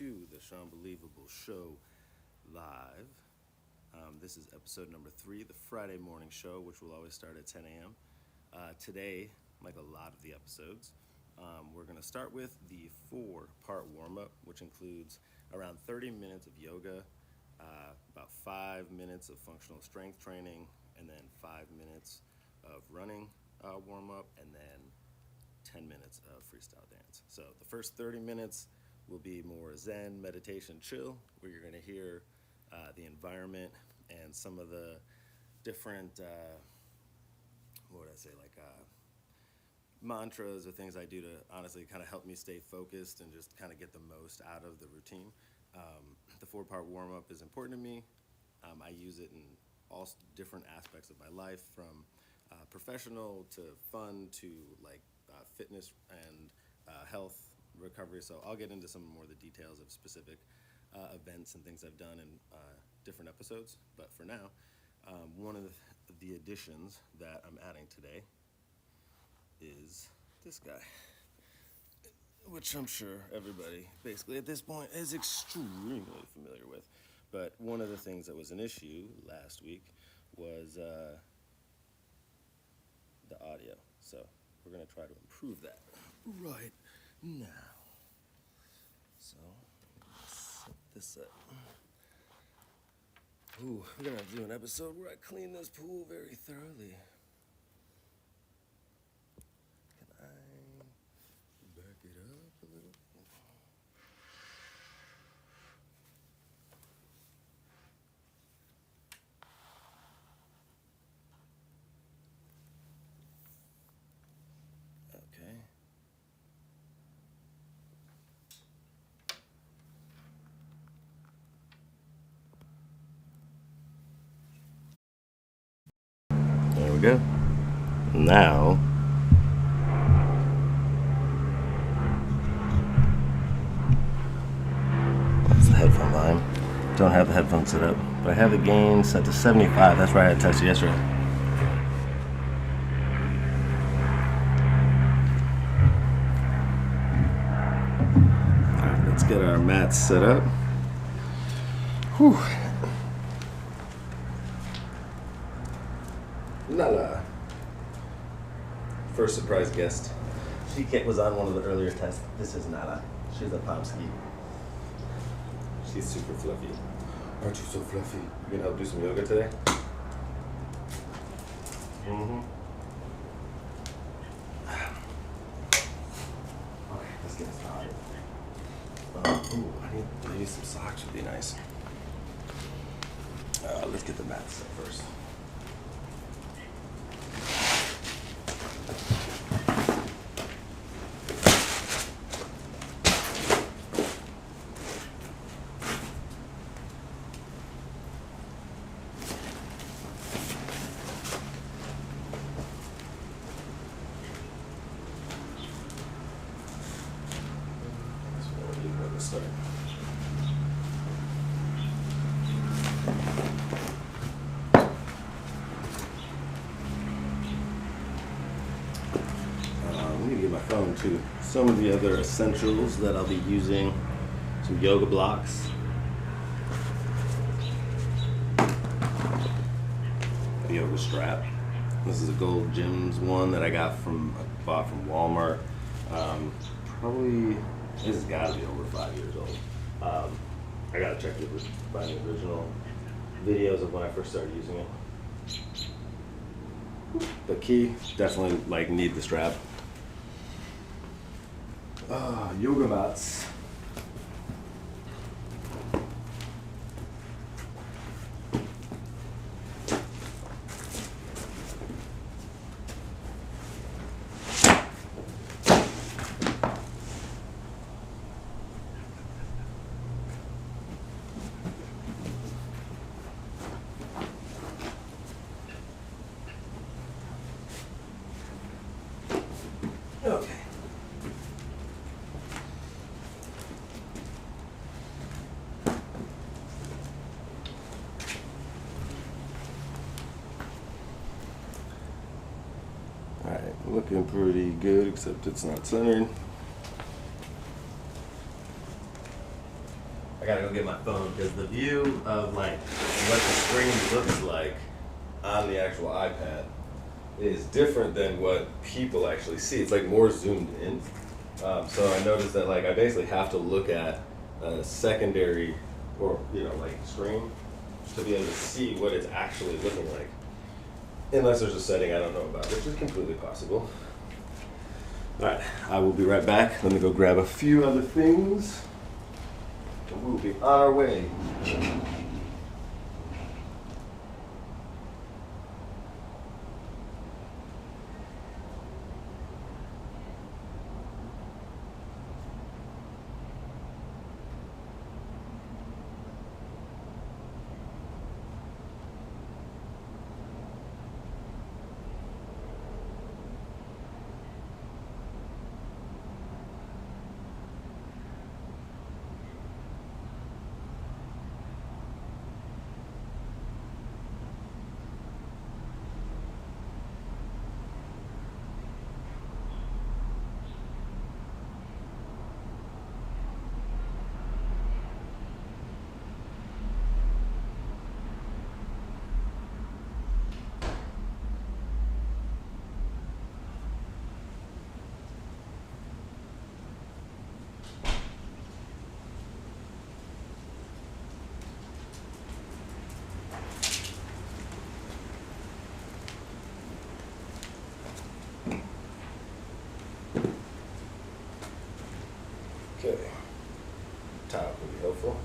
to the SeanBelievable show live. This is episode number 3, the Friday morning show, which will always start at 10 a.m. Today, like a lot of the episodes, we're going to start with the 4-part warm-up, which includes around 30 minutes of yoga, about 5 minutes of functional strength training, and then 5 minutes of running warm-up, and then 10 minutes of freestyle dance. So the first 30 minutes will be more zen, meditation, chill, where you're going to hear the environment and some of the different, mantras or things I do to honestly kind of help me stay focused and just kind of get the most out of the routine. The 4-part warm-up is important to me. I use it in all different aspects of my life, from professional to fun to fitness and health recovery. So I'll get into some more of the details of specific events and things I've done in different episodes. But for now, one of the additions that I'm adding today is this guy, which I'm sure everybody basically at this point is extremely familiar with. But one of the things that was an issue last week was the audio. So we're going to try to improve that right now. So set this up. Ooh, we're going to do an episode where I clean this pool very thoroughly. Can I back it up a little? Okay. There we go. Now, that's the headphone volume. Don't have the headphones set up, but I have the gain set to 75. That's right, I texted you yesterday. All right, let's get our mats set up. Whew. Nala, first surprise guest. She was on one of the earlier tests. This is Nala. She's a Pomsky. She's super fluffy. Aren't you so fluffy? You gonna help do some yoga today? Mm-hmm. Okay, let's get started. Maybe some socks would be nice. Let's get the mats set first. I'm gonna get my phone too. Some of the other essentials that I'll be using: some yoga blocks, a yoga strap. This is a Gold Gyms one that I bought from Walmart. Probably this has got to be over 5 years old. I gotta check it with my original videos of when I first started using it. The key, definitely need the strap. Yoga mats. Okay. Alright, looking pretty good, except it's not centered. I gotta go get my phone because the view of like what the screen looks like on the actual iPad is different than what people actually see. It's like more zoomed in. So I noticed that like I basically have to look at a secondary or like screen to be able to see what it's actually looking like. Unless there's a setting I don't know about, which is completely possible. All right, I will be right back. Let me go grab a few other things. And we'll be on our way. Okay, top would be helpful.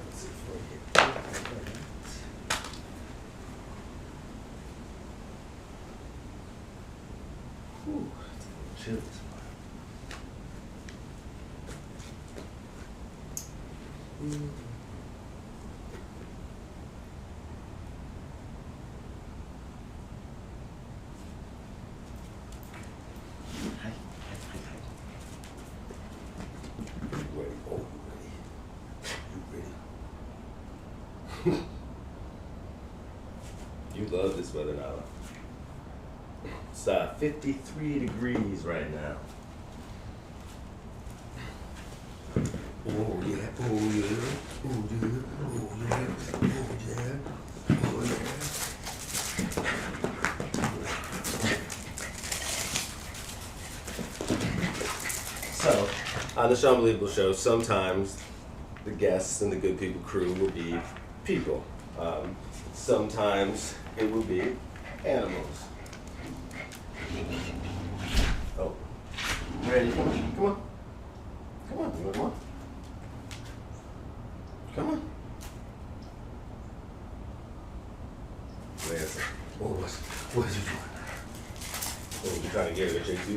Let's see if we get that. Whew, it's a little chilly tomorrow. You love this weather now. It's 53 degrees right now. Oh yeah, oh yeah, oh yeah, oh yeah, oh yeah, oh yeah. So, on the SeanBelievable show, sometimes the guests and the good people crew will be people. Sometimes it will be animals. Oh, ready? Come on. Come on. Come on. Come on. Come on. Lance. Oh, what is you doing? Oh, you trying to get it, JT?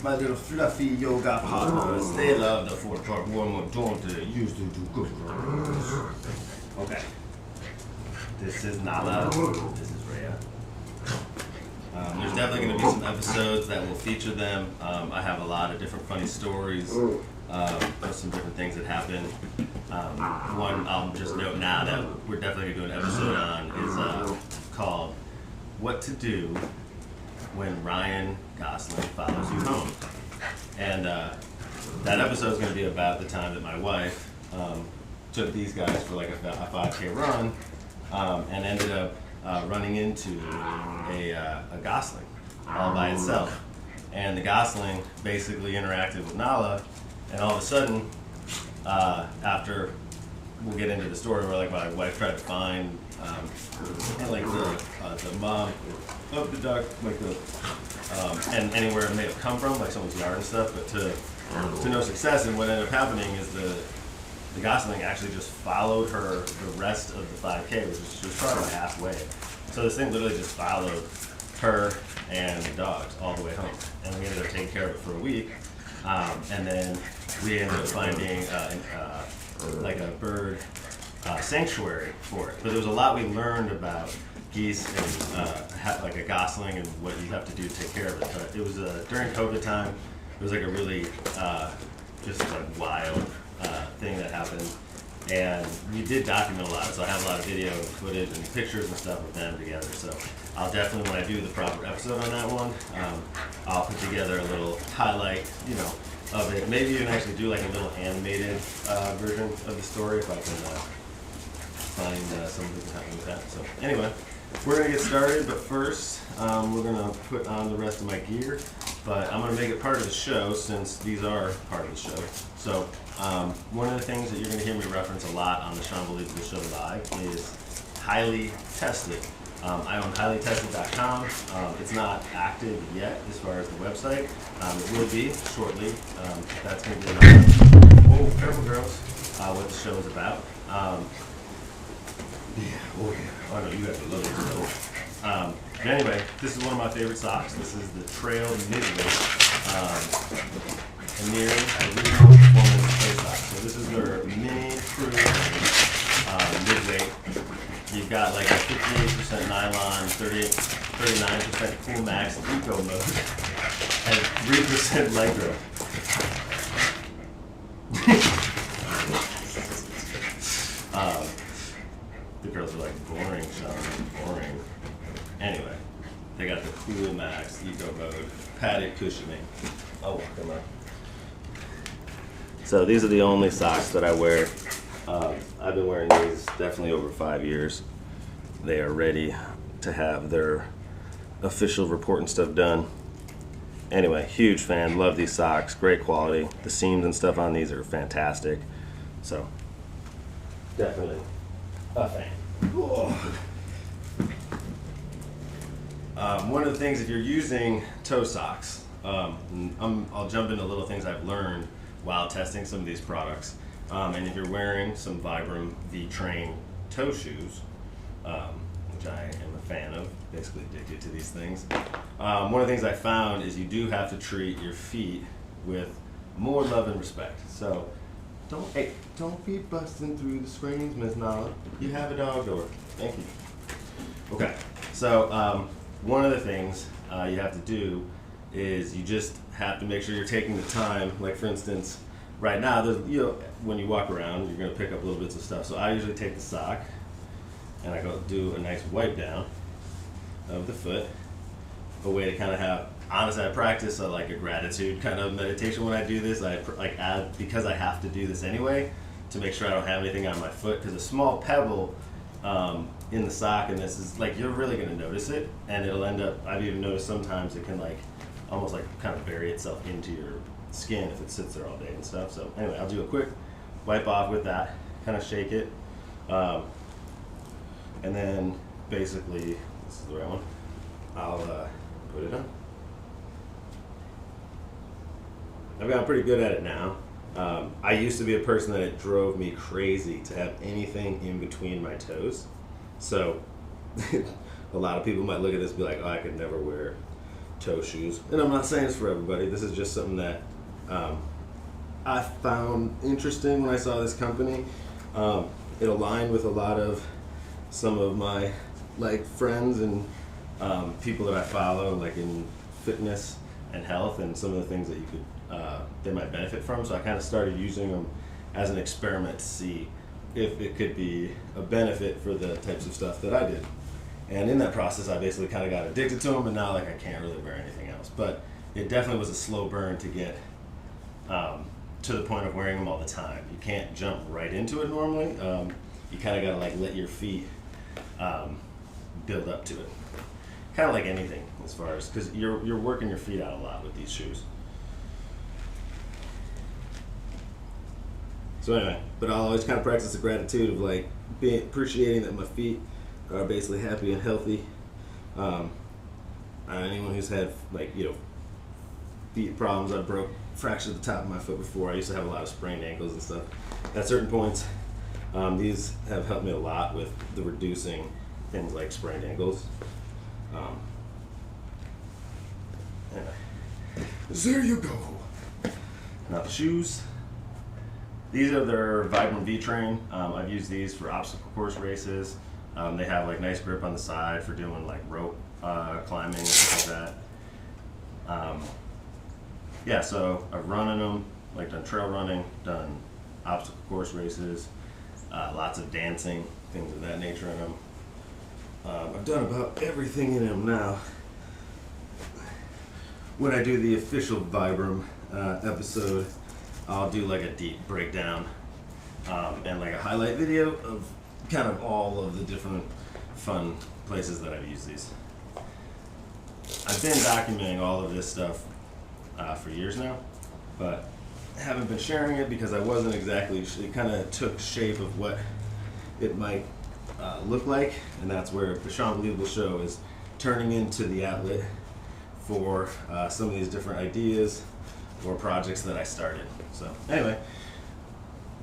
My little fluffy yoga partners, they love the 4-part warm-up, don't they? Used to do good. Okay. This is Nala. This is Rhea. There's definitely going to be some episodes that will feature them. I have a lot of different funny stories of some different things that happen. One I'll just note now that we're definitely going to do an episode on is called What to Do When Ryan Gosling Follows You Home. And that episode is going to be about the time that my wife took these guys for like a 5K run and ended up running into a Gosling all by itself. And the Gosling basically interacted with Nala, and all of a sudden, after we'll get into the story where like my wife tried to find like the mom of the dog, like the and anywhere it may have come from, like someone's yard and stuff, but to no success. And what ended up happening is the Gosling actually just followed her the rest of the 5K, which was she was probably about halfway. So this thing literally just followed her and the dogs all the way home, and we ended up taking care of it for a week. And then we ended up finding like a bird sanctuary for it. But there was a lot we learned about geese and like a gosling and what you have to do to take care of it. But it was during COVID time. It was like a really just like wild thing that happened, and we did document a lot. So I have a lot of video and footage and pictures and stuff of them together. So I'll definitely, when I do the proper episode on that one, I'll put together a little highlight, you know, of it. Maybe even actually do like a little animated version of the story if I can find someone who can help me with that. So anyway, we're gonna get started, but first we're gonna put on the rest of my gear. But I'm gonna make it part of the show since these are part of the show. So one of the things that you're gonna hear me reference a lot on the SeanBelievable show live is highly tested. I own highlytested.com. It's not active yet as far as the website. It will be shortly. That's going to be oh, careful girls, what the show is about. Yeah, oh yeah, oh no, you have to love it. So. But anyway, this is one of my favorite socks. This is the Trail Midweight Amiri Original Performance Play Sock. So this is their mini crew midweight. You've got like a 58% nylon, 39% Cool Max Eco mode, and 3% Lycra. The girls are like, boring, Sean, boring. Anyway, they got the Cool Max Eco mode, padded cushioning. Oh, come on. So these are the only socks that I wear. I've been wearing these definitely over 5 years. They are ready to have their official report and stuff done. Anyway, huge fan, love these socks, great quality. The seams and stuff on these are fantastic. So, definitely a fan. One of the things, if you're using toe socks, I'll jump into little things I've learned while testing some of these products. And if you're wearing some Vibram V-Train toe shoes, which I am a fan of, basically addicted to these things. One of the things I found is you do have to treat your feet with more love and respect. So don't be busting through the screens, Miss Nala. You have a dog door. Thank you. Okay, so one of the things you have to do is you just have to make sure you're taking the time. Like for instance, right now, there's, you know, when you walk around, you're gonna pick up little bits of stuff. So I usually take the sock and I go do a nice wipe down of the foot. A way to kind of have, honestly, I practice like a gratitude kind of meditation when I do this. I like add, because I have to do this anyway, to make sure I don't have anything on my foot. Because a small pebble in the sock, and this is like, you're really gonna notice it, and it'll end up, I've even noticed sometimes it can like, almost like kind of bury itself into your skin if it sits there all day and stuff. So anyway, I'll do a quick wipe off with that, kind of shake it, and then basically, this is the right one, I'll put it on. I've gotten pretty good at it now. I used to be a person that it drove me crazy to have anything in between my toes. So a lot of people might look at this and be like, oh, I could never wear toe shoes. And I'm not saying it's for everybody. This is just something that I found interesting when I saw this company. It aligned with a lot of some of my like friends and people that I follow, like in fitness and health, and some of the things that you could they might benefit from. So I kind of started using them as an experiment to see if it could be a benefit for the types of stuff that I did. And in that process, I basically kind of got addicted to them, and now like I can't really wear anything else. But it definitely was a slow burn to get to the point of wearing them all the time. You can't jump right into it normally. You kind of got to like let your feet build up to it. Kind of like anything, as far as, because you're working your feet out a lot with these shoes. So anyway, but I'll always kind of practice the gratitude of like appreciating that my feet are basically happy and healthy. Anyone who's had like, you know, feet problems, I fractured the top of my foot before. I used to have a lot of sprained ankles and stuff. At certain points, these have helped me a lot with the reducing things like sprained ankles. Anyway, there you go. Now the shoes. These are their Vibram V-Train. I've used these for obstacle course races. They have like nice grip on the side for doing like rope climbing and stuff like that. Yeah, so I've run in them, like done trail running, done obstacle course races, lots of dancing, things of that nature in them. I've done about everything in them now. When I do the official Vibram episode, I'll do like a deep breakdown and like a highlight video of kind of all of the different fun places that I've used these. I've been documenting all of this stuff for years now, but haven't been sharing it because I wasn't exactly, it kind of took shape of what it might look like, and that's where the SeanBelievable show is turning into the outlet for some of these different ideas or projects that I started. So anyway,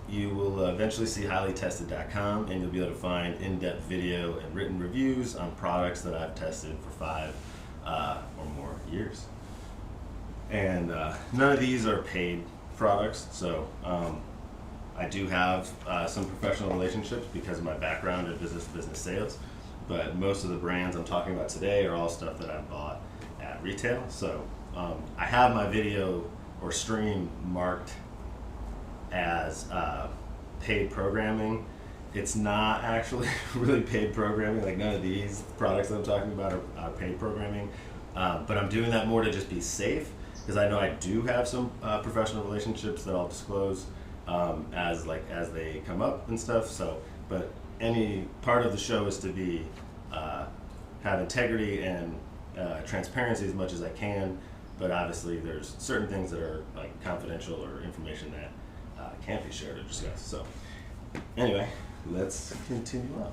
you will eventually see highlytested.com, and you'll be able to find in-depth video and written reviews on products that I've tested for 5 or more years. And none of these are paid products, so I do have some professional relationships because of my background in business-to-business sales, but most of the brands I'm talking about today are all stuff that I bought at retail. So I have my video or stream marked as paid programming. It's not actually really paid programming, like none of these products that I'm talking about are paid programming, but I'm doing that more to just be safe, because I know I do have some professional relationships that I'll disclose as they come up and stuff. So, but any part of the show is to be have integrity and transparency as much as I can. But obviously, there's certain things that are like confidential or information that can't be shared or discussed. So, anyway, let's continue on.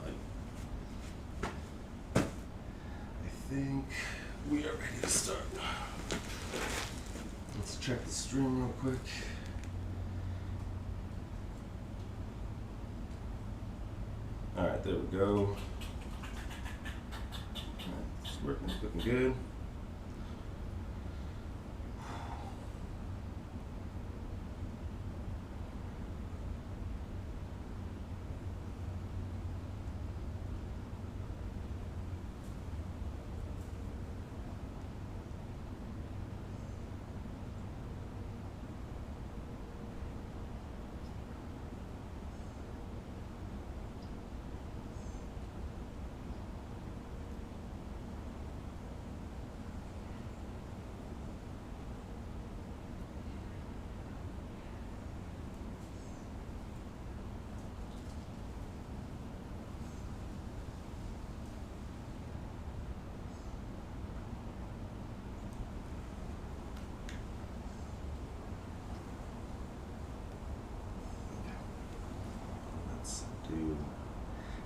I think we are ready to start. Let's check the stream real quick. All right, there we go. It's working, it's looking good.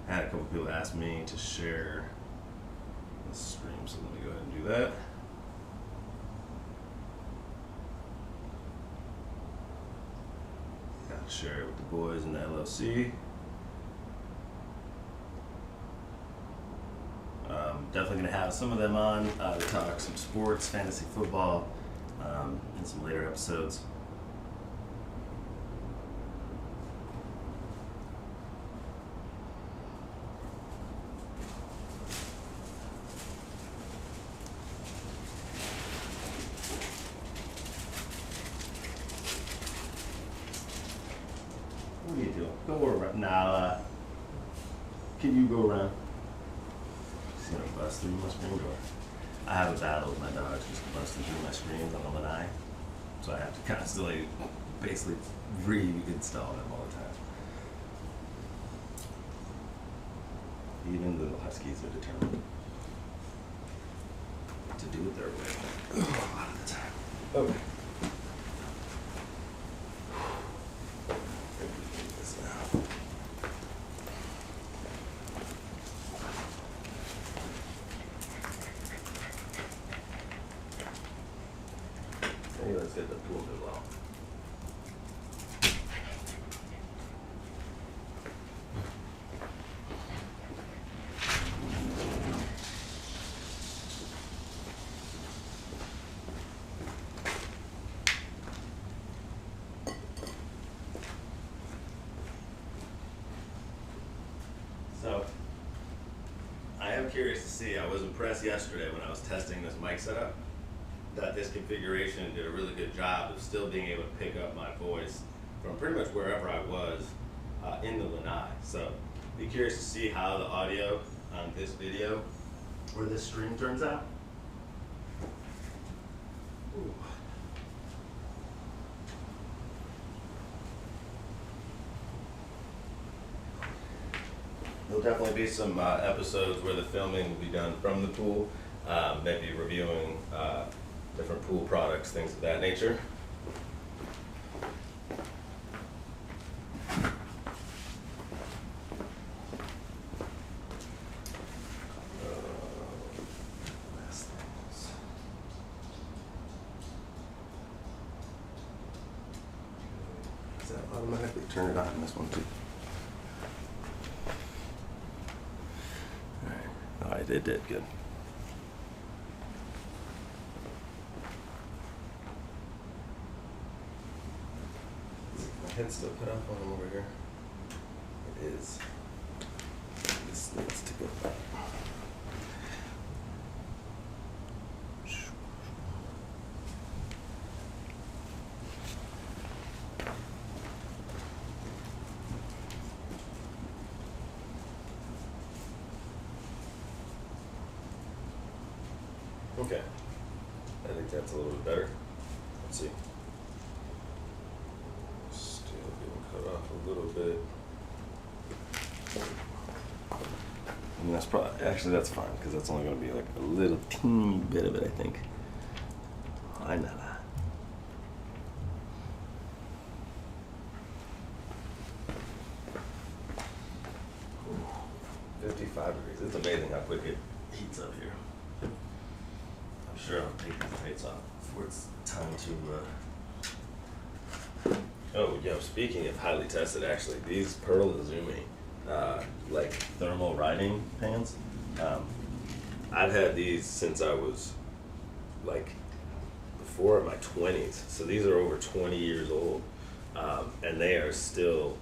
I had a couple people ask me to share the stream, so let me go ahead and do that. Gotta share it with the boys in the LLC. Definitely gonna have some of them on to talk some sports, fantasy football, in some later episodes. What are you doing? Go around. Now, can you go around? Just gonna bust through my screen door. I have a battle with my dogs just busting through my screens on the lanai. So I have to constantly, basically, reinstall them all the time. Even the huskies are determined to do it their way a lot of the time. Okay. Let's get the pool as well. So, curious to see. I was impressed yesterday when I was testing this mic setup that this configuration did a really good job of still being able to pick up my voice from pretty much wherever I was in the lanai. So be curious to see how the audio on this video or this stream turns out. Ooh. There'll definitely be some episodes where the filming will be done from the pool, maybe reviewing different pool products, things of that nature. Last things. Does that automatically turn it on in this one too? It did good. My head's still cut off on him over here. It is. This needs to go back. Okay, I think that's a little bit better. Let's see. Still getting cut off a little bit. I mean, that's probably, actually that's fine, because that's only going to be like a little teeny bit of it, I think. I know that. Ooh, 55 degrees. It's amazing how quick it heats up here. Sure, I'll take these tights off before it's time to. Oh, yeah. Speaking of highly tested, actually, these Pearl Izumi, like thermal riding pans. I've had these since I was like before in my 20s. So these are over 20 years old, and they are still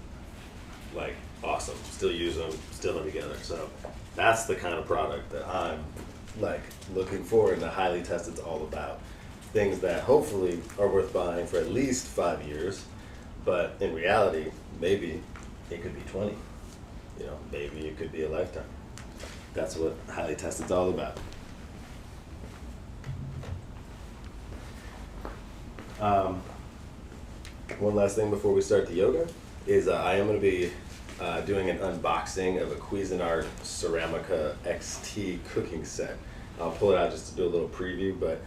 like awesome. Still use them, still them together. So that's the kind of product that I'm like looking for, and the highly tested's all about. Things that hopefully are worth buying for at least 5 years, but in reality, maybe it could be 20. You know, maybe it could be a lifetime. That's what highly tested's all about. One last thing before we start the yoga is I am going to be doing an unboxing of a Cuisinart Ceramica XT cooking set. I'll pull it out just to do a little preview, but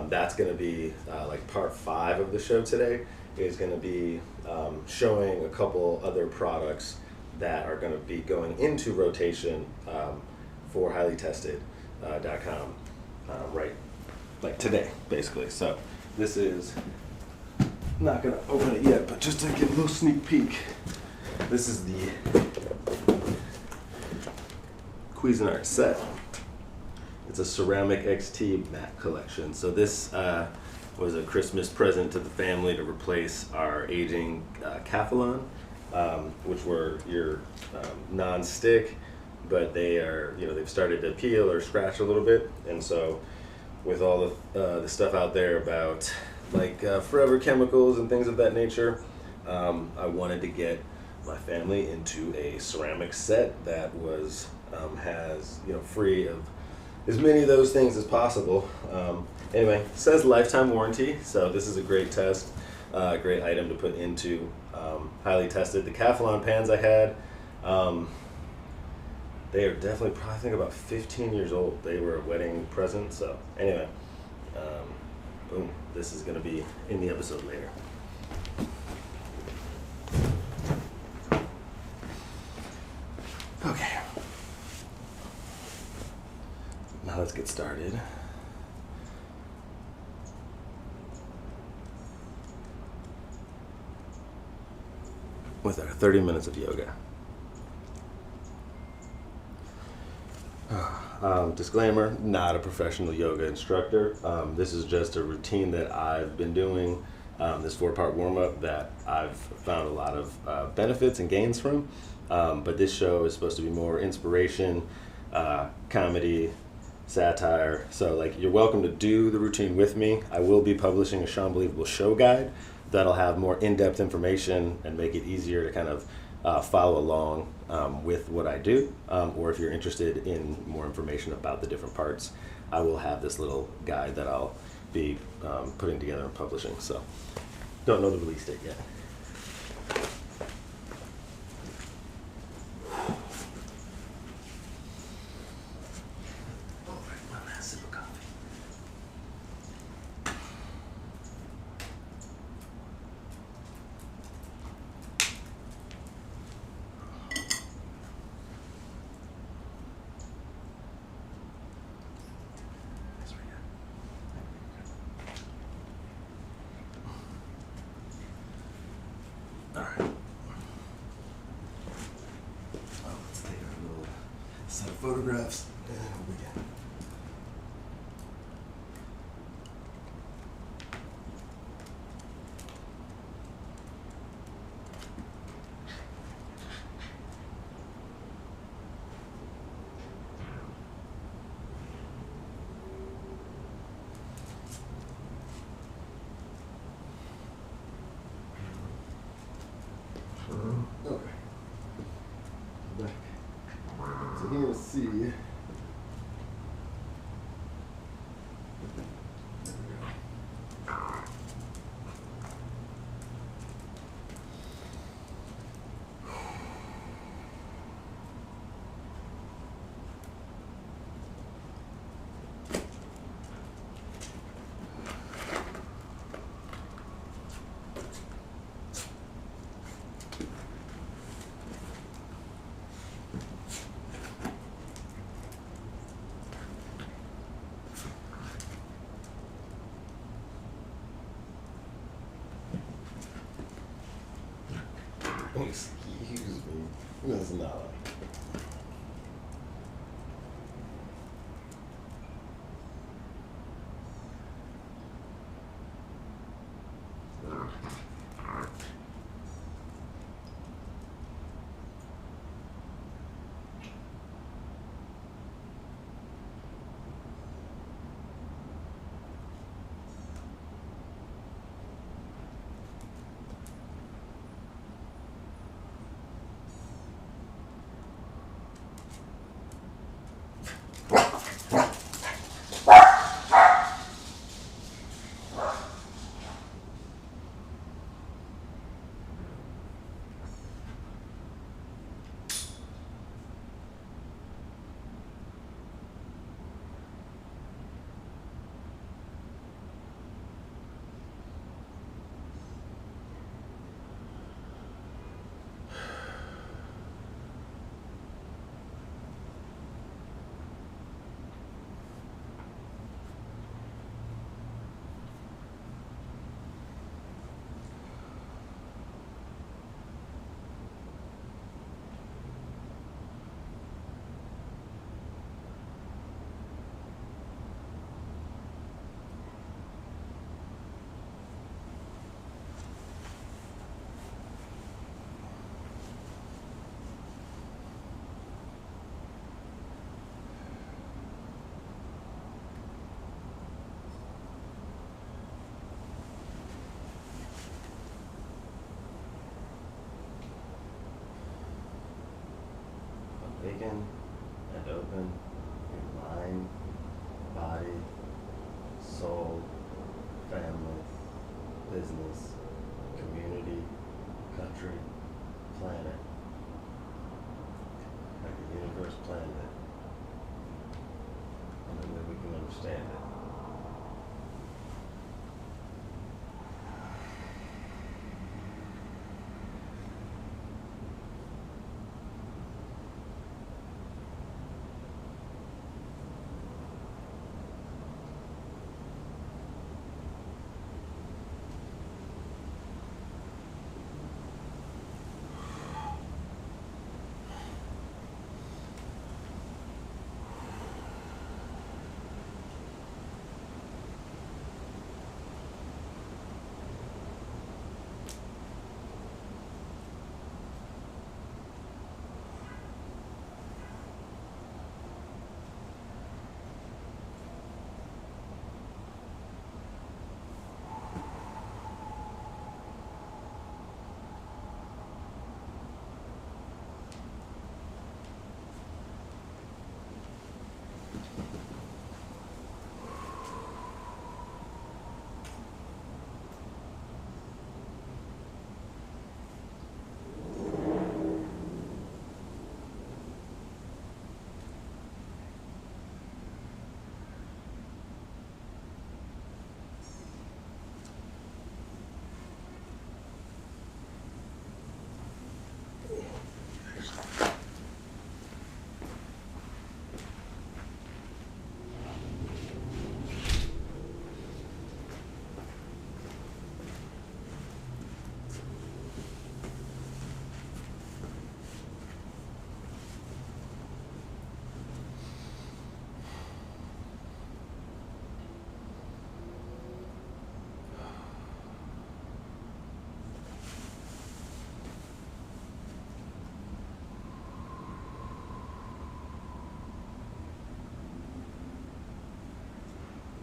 that's going to be like part 5 of the show today. Is going to be showing a couple other products that are going to be going into rotation for highlytested.com right like today, basically. So this is not going to open it yet, but just to give a little sneak peek. This is the Cuisinart set. It's a ceramic XT matte collection. So this was a Christmas present to the family to replace our aging Calphalon, which were your non-stick, but they are, you know, they've started to peel or scratch a little bit. And so with all the stuff out there about like forever chemicals and things of that nature, I wanted to get my family into a ceramic set that was has, you know, free of as many of those things as possible. Anyway, it says lifetime warranty, so this is a great test, great item to put into highly tested. The Calphalon pans I had, they are definitely probably, I think, about 15 years old. They were a wedding present, so anyway, boom, this is going to be in the episode later. Okay, now let's get started. With our 30 minutes of yoga. Disclaimer, not a professional yoga instructor. This is just a routine that I've been doing, this 4-part warm-up that I've found a lot of benefits and gains from. But this show is supposed to be more inspiration, comedy, satire. So like you're welcome to do the routine with me. I will be publishing a SeanBelievable show guide that'll have more in-depth information and make it easier to kind of follow along with what I do. Or if you're interested in more information about the different parts, I will have this little guide that I'll be putting together and publishing. So don't know the release date yet. Photographs, and we'll begin. Okay. Back. So here we'll see. Excuse me. That's not. Awaken and open in mind, body, soul, family, business, community, country, planet, like the universe planned it, and the way we can understand it.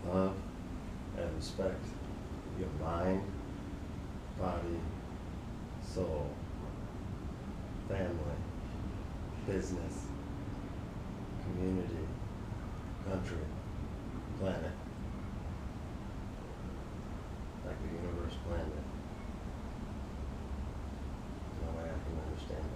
Love and respect your mind, body, soul, family, business, community, country, planet, like the universe planned it. No way I can understand it.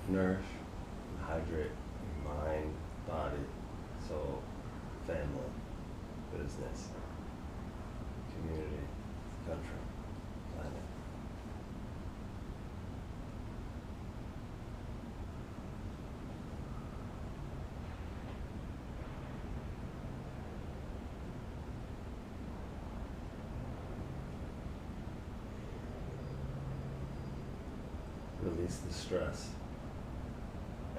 Nourish and hydrate your mind, body, soul, family, business, community, country, planet. Release the stress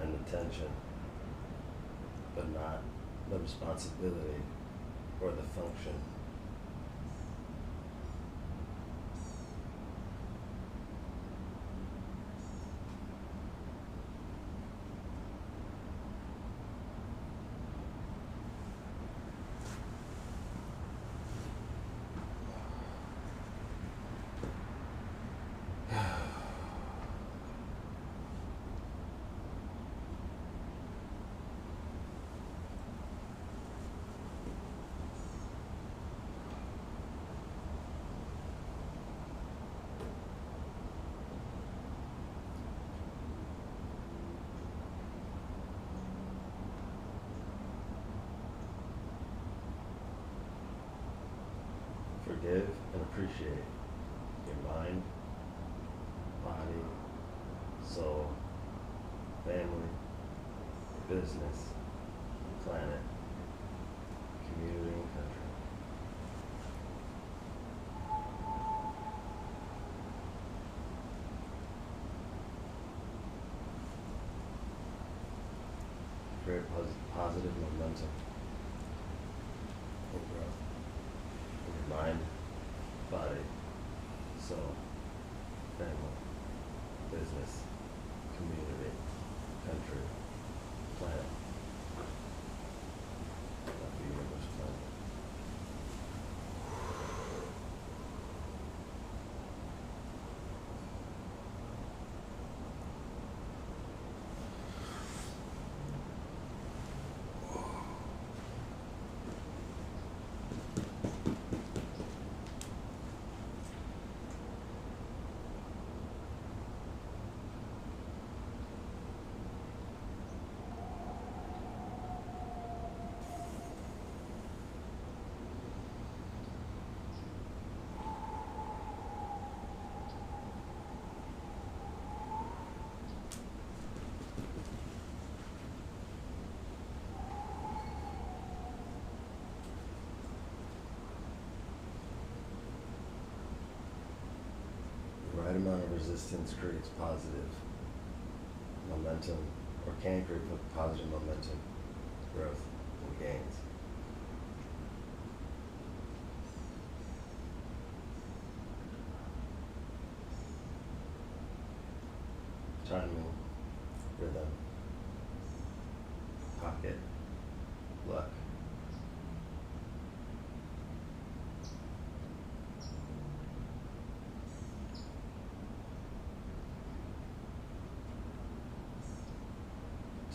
and the tension, but not the responsibility or the function. Forgive and appreciate your mind, body, soul, family, business, planet, community, and country. Create positive momentum and growth in your mind, body, soul, family, business, community, country, planet. Not the universe, planet. resistance creates positive momentum, or can create positive momentum, growth, and gains. Timing, rhythm, pocket, luck.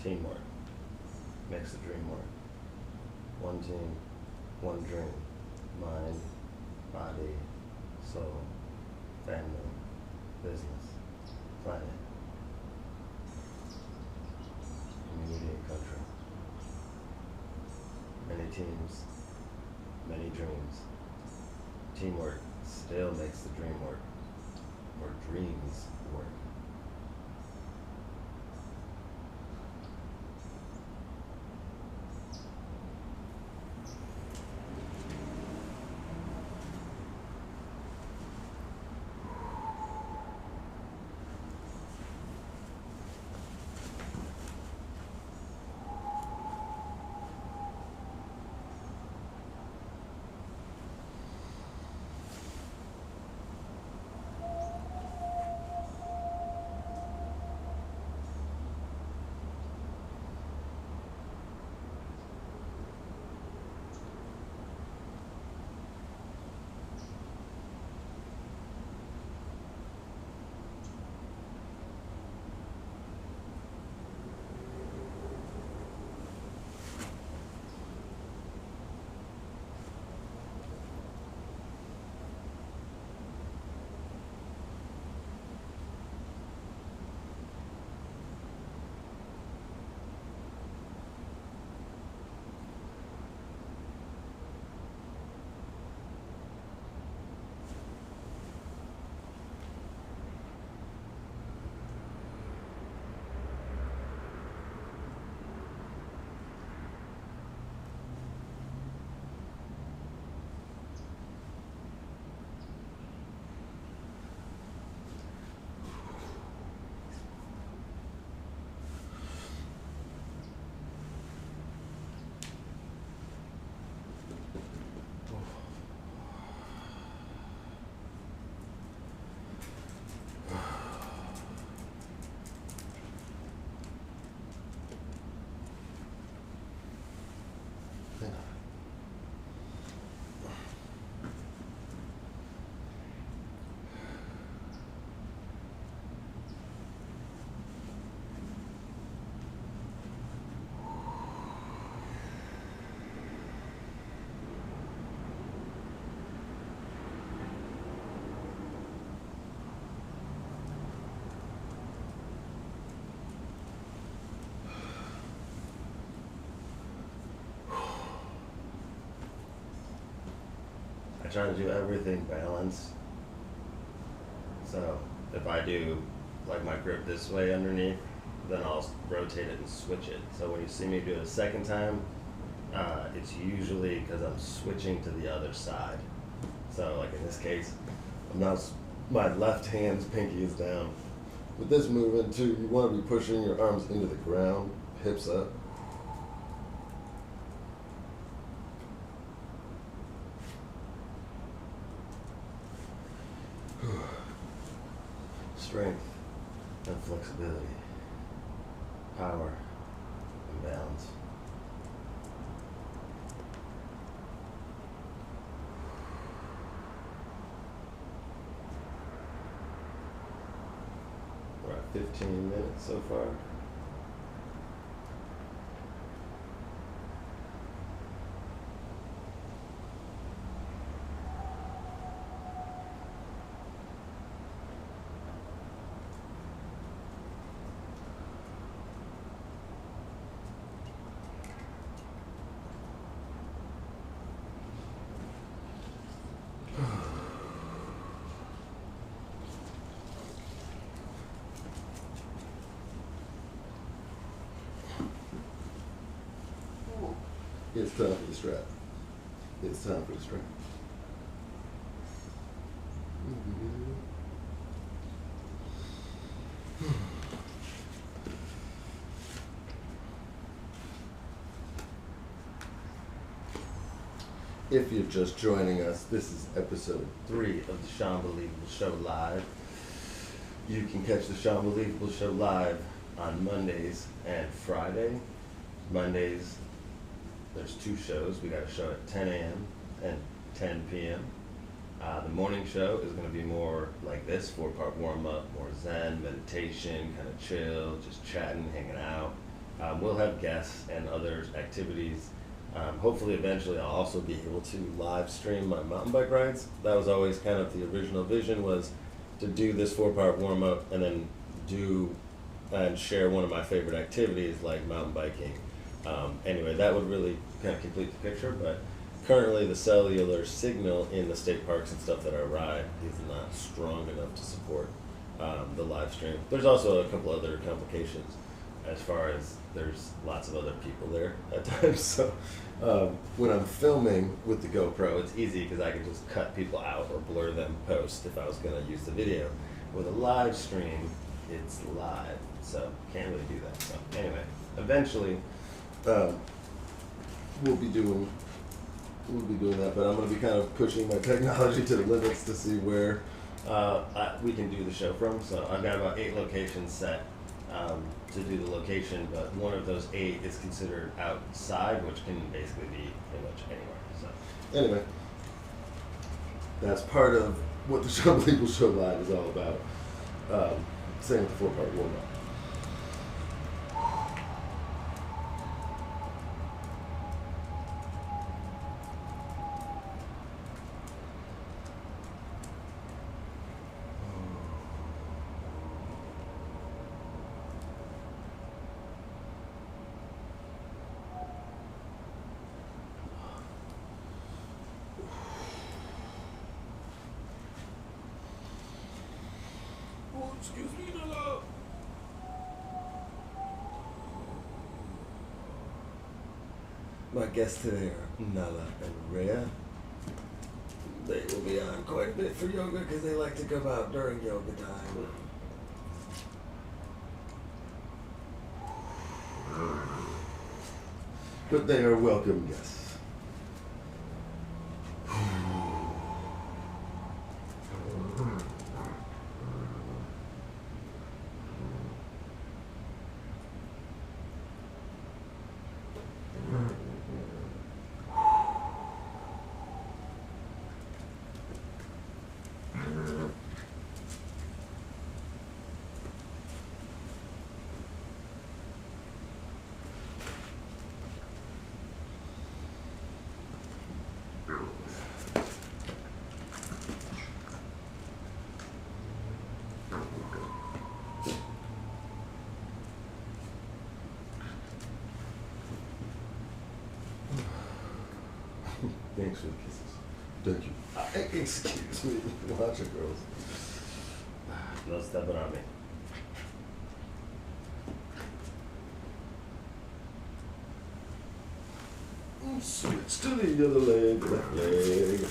Teamwork makes the dream work. One team, one dream. Mind, body, soul, family, business, planet, community, and country. Many teams, many dreams. Teamwork still makes the dream work, or dreams work. I try to do everything balanced. So if I do like my grip this way underneath, then I'll rotate it and switch it. So when you see me do it a second time, it's usually because I'm switching to the other side. So like in this case, I'm not, my left hand's pinky is down. With this movement too, you want to be pushing your arms into the ground, hips up. Strength and flexibility, power and balance. We're at 15 minutes so far. It's time for the strap. It's time for the strap. If you're just joining us, this is episode 3 of the SeanBelievable Show Live. You can catch the SeanBelievable Show live on Mondays and Friday. Mondays, there's 2 shows. We got a show at 10 a.m. and 10 p.m. The morning show is going to be more like this, 4-part warm-up, more zen, meditation, kind of chill, just chatting, hanging out. We'll have guests and other activities. Hopefully, eventually, I'll also be able to live stream my mountain bike rides. That was always kind of the original vision, was to do this 4-part warm-up and then do and share one of my favorite activities like mountain biking. Anyway, that would really kind of complete the picture, but currently the cellular signal in the state parks and stuff that I ride is not strong enough to support the live stream. There's also a couple other complications as far as there's lots of other people there at times. So when I'm filming with the GoPro, it's easy because I can just cut people out or blur them post if I was going to use the video. With a live stream, it's live, so can't really do that. So anyway, eventually we'll be doing that, but I'm going to be kind of pushing my technology to the limits to see where we can do the show from. So I've got about 8 locations set to do the location, but one of those 8 is considered outside, which can basically be pretty much anywhere. So anyway, that's part of what the SeanBelievable Show Live is all about. Same with the 4-part warm-up. Excuse me, Nala. My guests today are Nala and Rhea. They will be on quite a bit for yoga because they like to come out during yoga time. But they are welcome guests. Thanks for the kisses. Thank you. Excuse me. Watch it, girls. No stepping on me. Switch to the other leg, left leg.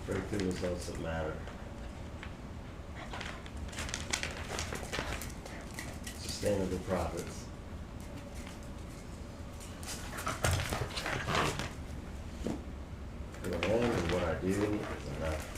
Breakthrough results that matter. Sustainable profits. Who I am and what I do is enough.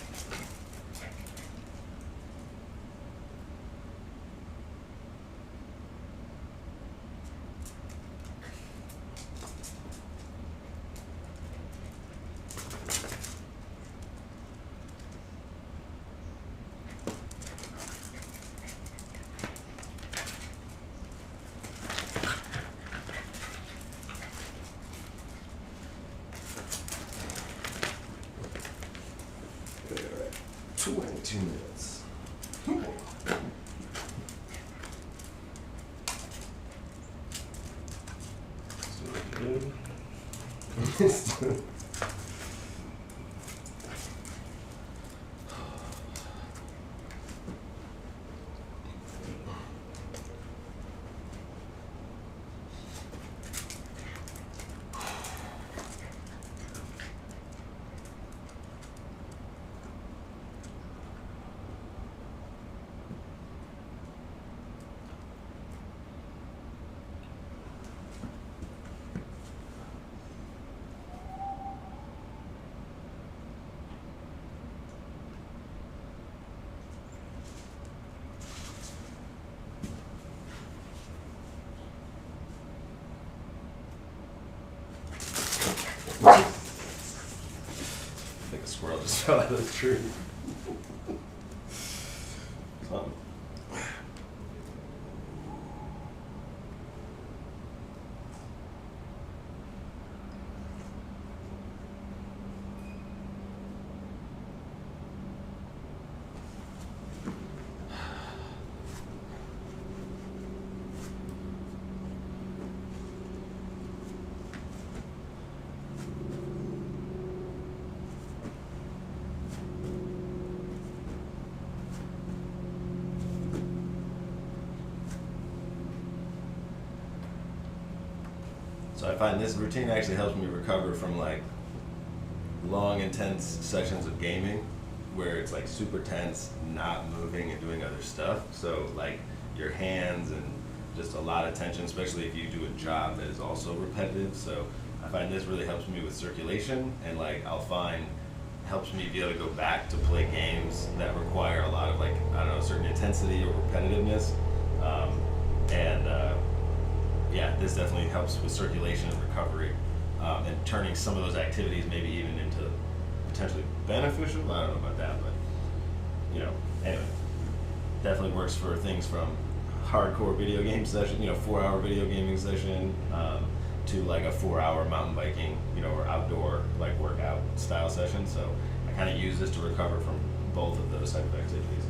Okay, all right. 22 minutes. Still good. I think a squirrel just fell out of the tree. Something. So I find this routine actually helps me recover from like long, intense sessions of gaming where it's like super tense, not moving and doing other stuff. So like your hands and just a lot of tension, especially if you do a job that is also repetitive. So I find this really helps me with circulation, and like I'll find helps me be able to go back to play games that require a lot of like, I don't know, certain intensity or repetitiveness. Yeah, this definitely helps with circulation and recovery, and turning some of those activities maybe even into potentially beneficial. I don't know about that, but you know, anyway, definitely works for things from hardcore video game session, 4-hour video gaming session, to like a 4-hour mountain biking, or outdoor like workout style session. So I kind of use this to recover from both of those type of activities.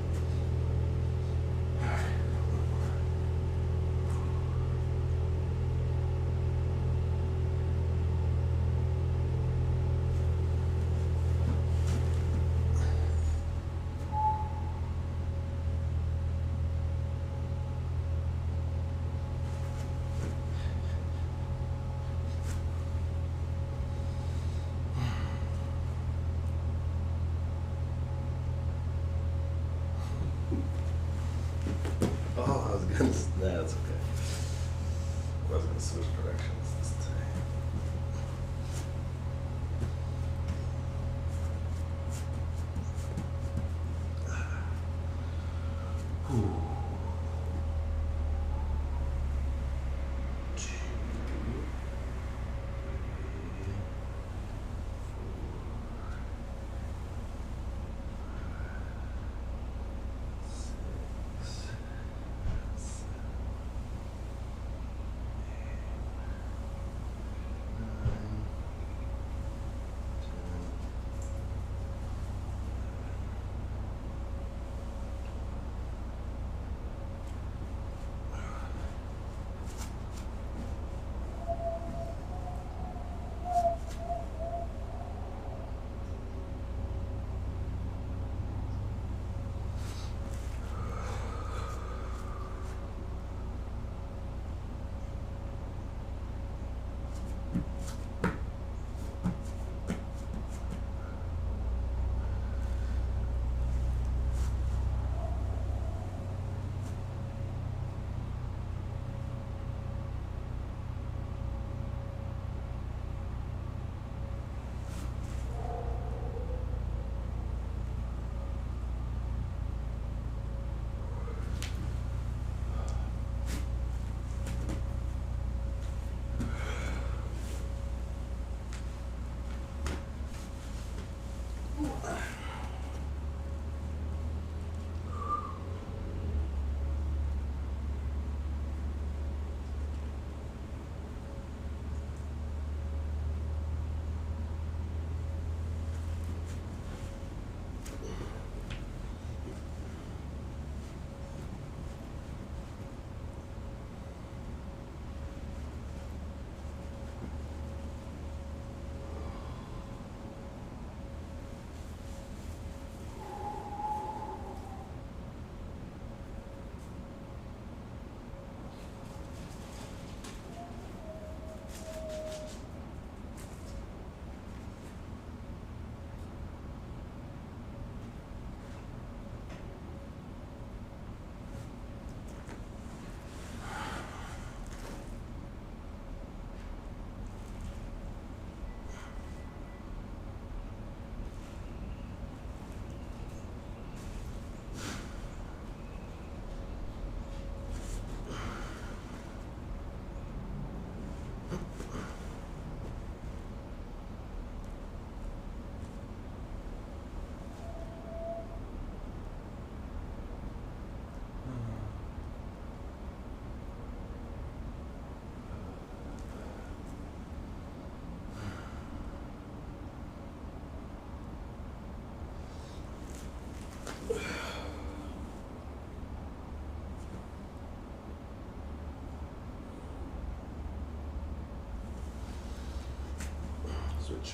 switch.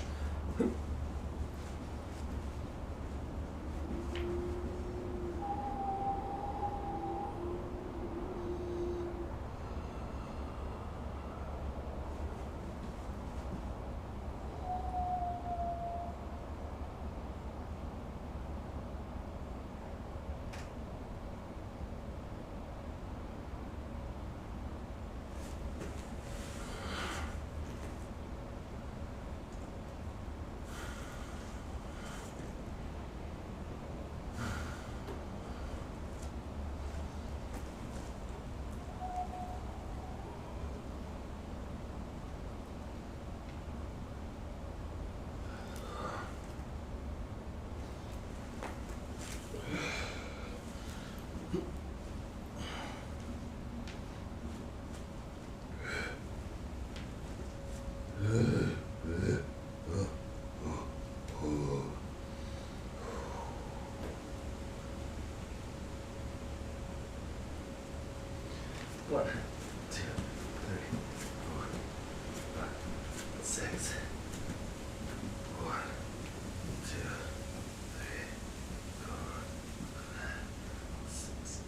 One, two, three, four, five, six. One, two, three, four, five, six.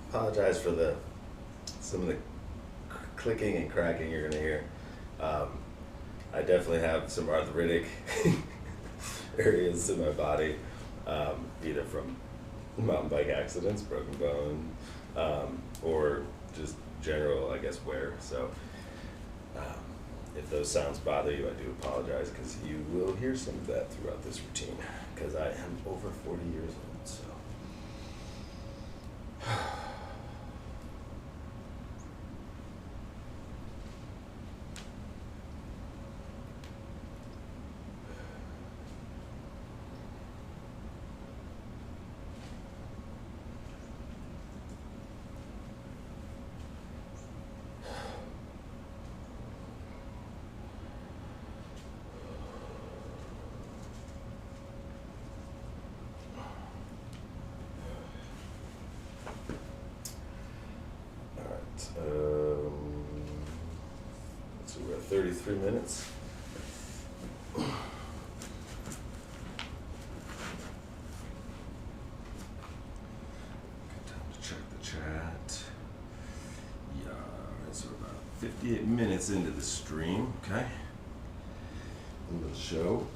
Apologize for some of the clicking and cracking you're gonna hear. I definitely have some arthritic areas in my body, either from mountain bike accidents, broken bone, or just general, I guess, wear. So if those sounds bother you, I do apologize, because you will hear some of that throughout this routine, because I am over 40 years old, so. So we're at 33 minutes. Good time to check the chat. Yeah, alright, so we're about 58 minutes into the stream, okay? Into the show.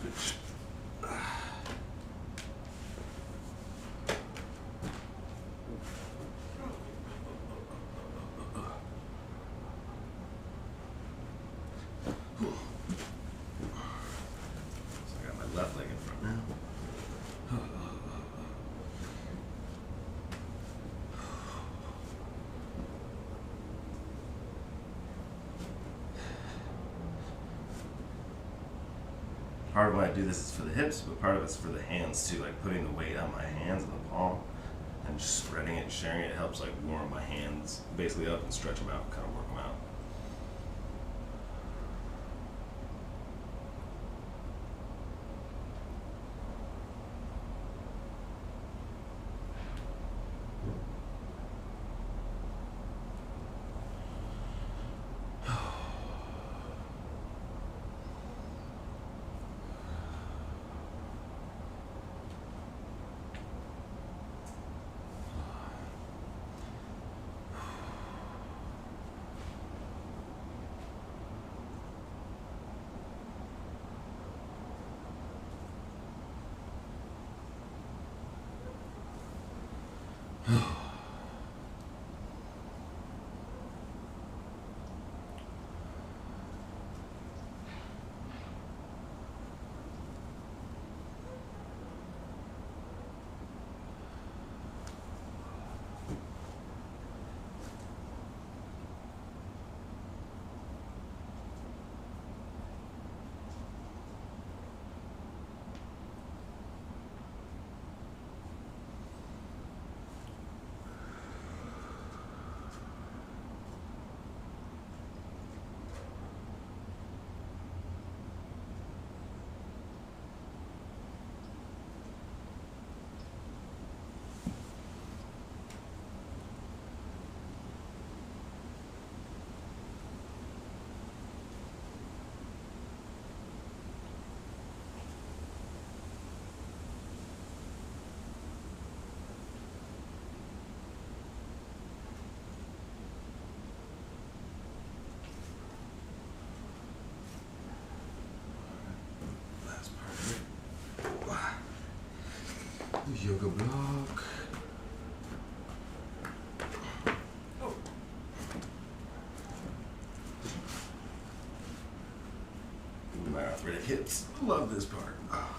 Switch. So I got my left leg in front now. Part of when I do this is for the hips, but part of it's for the hands too, like putting the weight on my hands and the palm and just spreading it and sharing it helps like warm my hands basically up and stretch them out, kind of work them out. Yoga block. Oh. My arthritic hips. Love this part. Oh.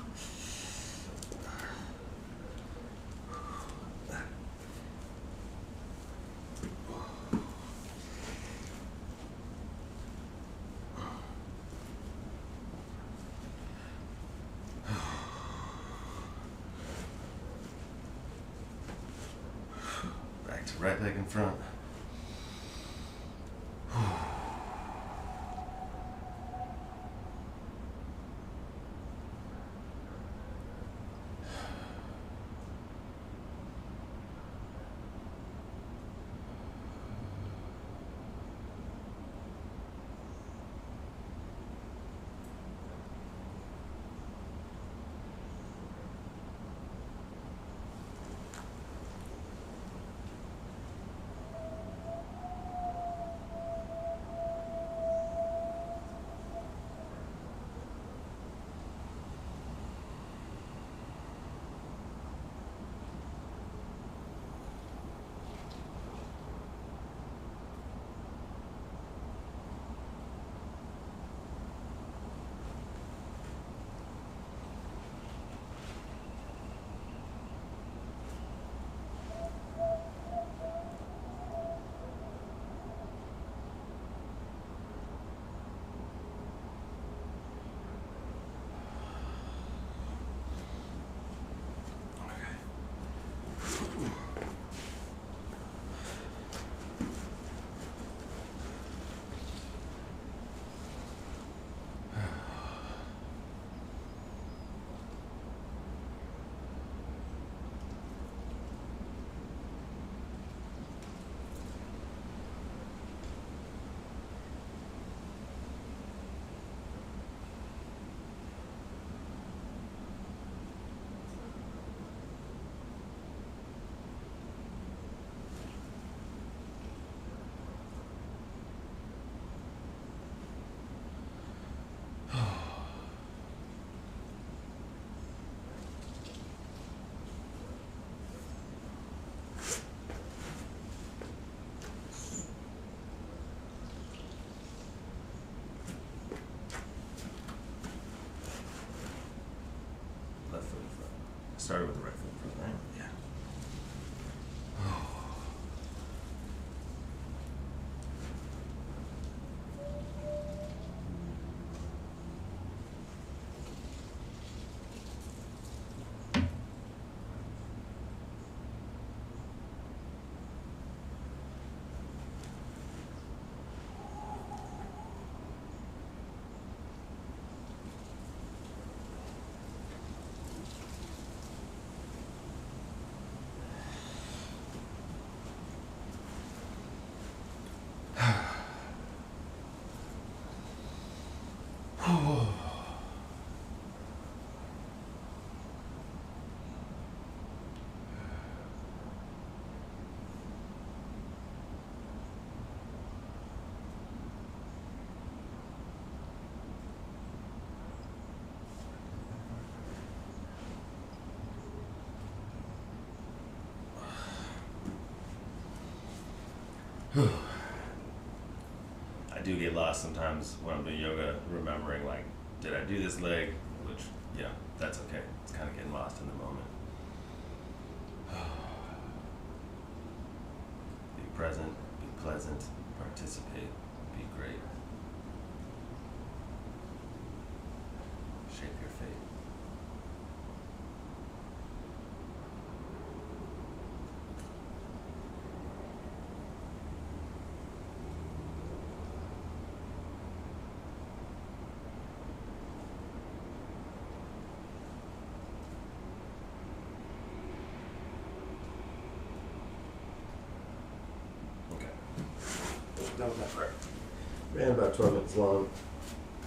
Right leg in front. started with the right foot front, right? Yeah. I do get lost sometimes when I'm doing yoga, remembering like, did I do this leg? Which, yeah, that's okay. It's kind of getting lost in the moment. Be present, be pleasant, participate, be great. Shape your fate. Done with that part. Ran about 12 minutes long.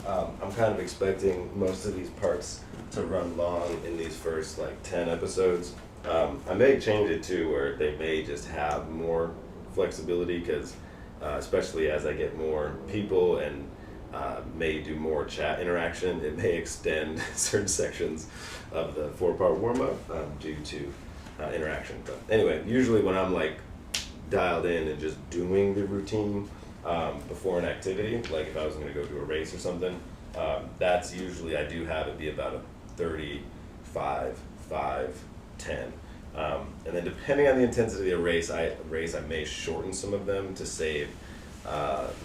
I'm kind of expecting most of these parts to run long in these first like 10 episodes. I may change it too, where they may just have more flexibility, because especially as I get more people and may do more chat interaction, it may extend certain sections of the 4-part warm-up due to interaction. But anyway, usually when I'm like dialed in and just doing the routine before an activity, like if I was going to go do a race or something, that's usually, I do have it be about a 35, 5, 10. And then depending on the intensity of the race, I may shorten some of them to save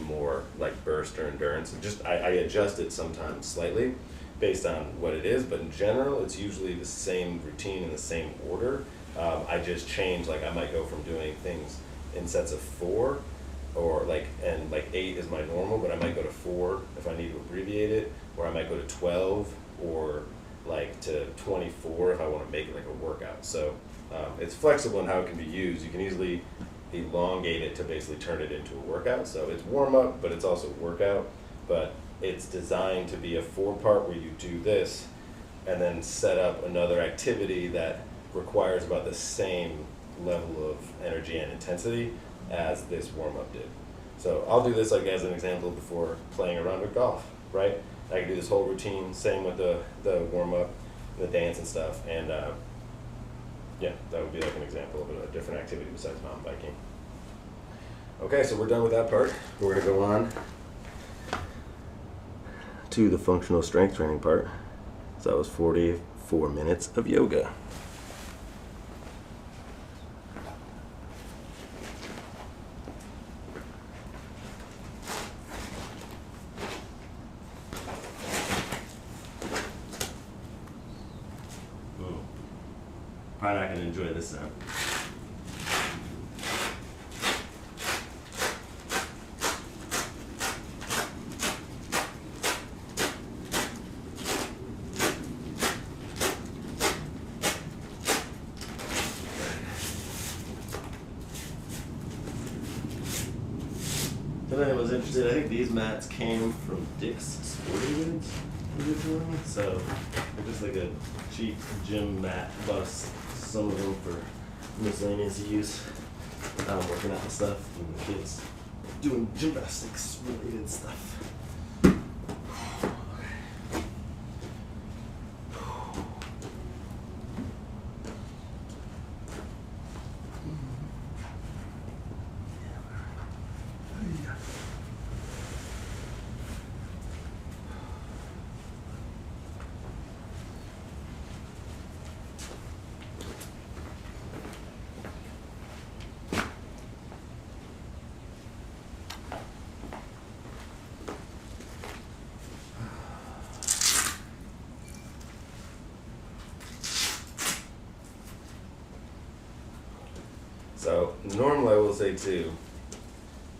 more like burst or endurance. And just I adjust it sometimes slightly based on what it is, but in general, it's usually the same routine in the same order. I just change, like I might go from doing things in sets of 4, or like, and like 8 is my normal, but I might go to 4 if I need to abbreviate it, or I might go to 12, or like to 24 if I want to make it like a workout. So it's flexible in how it can be used. You can easily elongate it to basically turn it into a workout. So it's warm up, but it's also workout. But it's designed to be a 4-part where you do this and then set up another activity that requires about the same level of energy and intensity as this warm-up did. So I'll do this like as an example before playing around with golf, right? I can do this whole routine, same with the warm-up, the dance and stuff, and yeah, that would be like an example of a different activity besides mountain biking. Okay, so we're done with that part. We're gonna go on to the functional strength training part. So that was 44 minutes of yoga. Probably not going to enjoy this sound. If anyone's interested, I think these mats came from Dick's Sporting Goods originally, so they're just like a cheap gym mat, plus some of them for miscellaneous use, working out and stuff, and the kids doing gymnastics related stuff. So normally I will say too,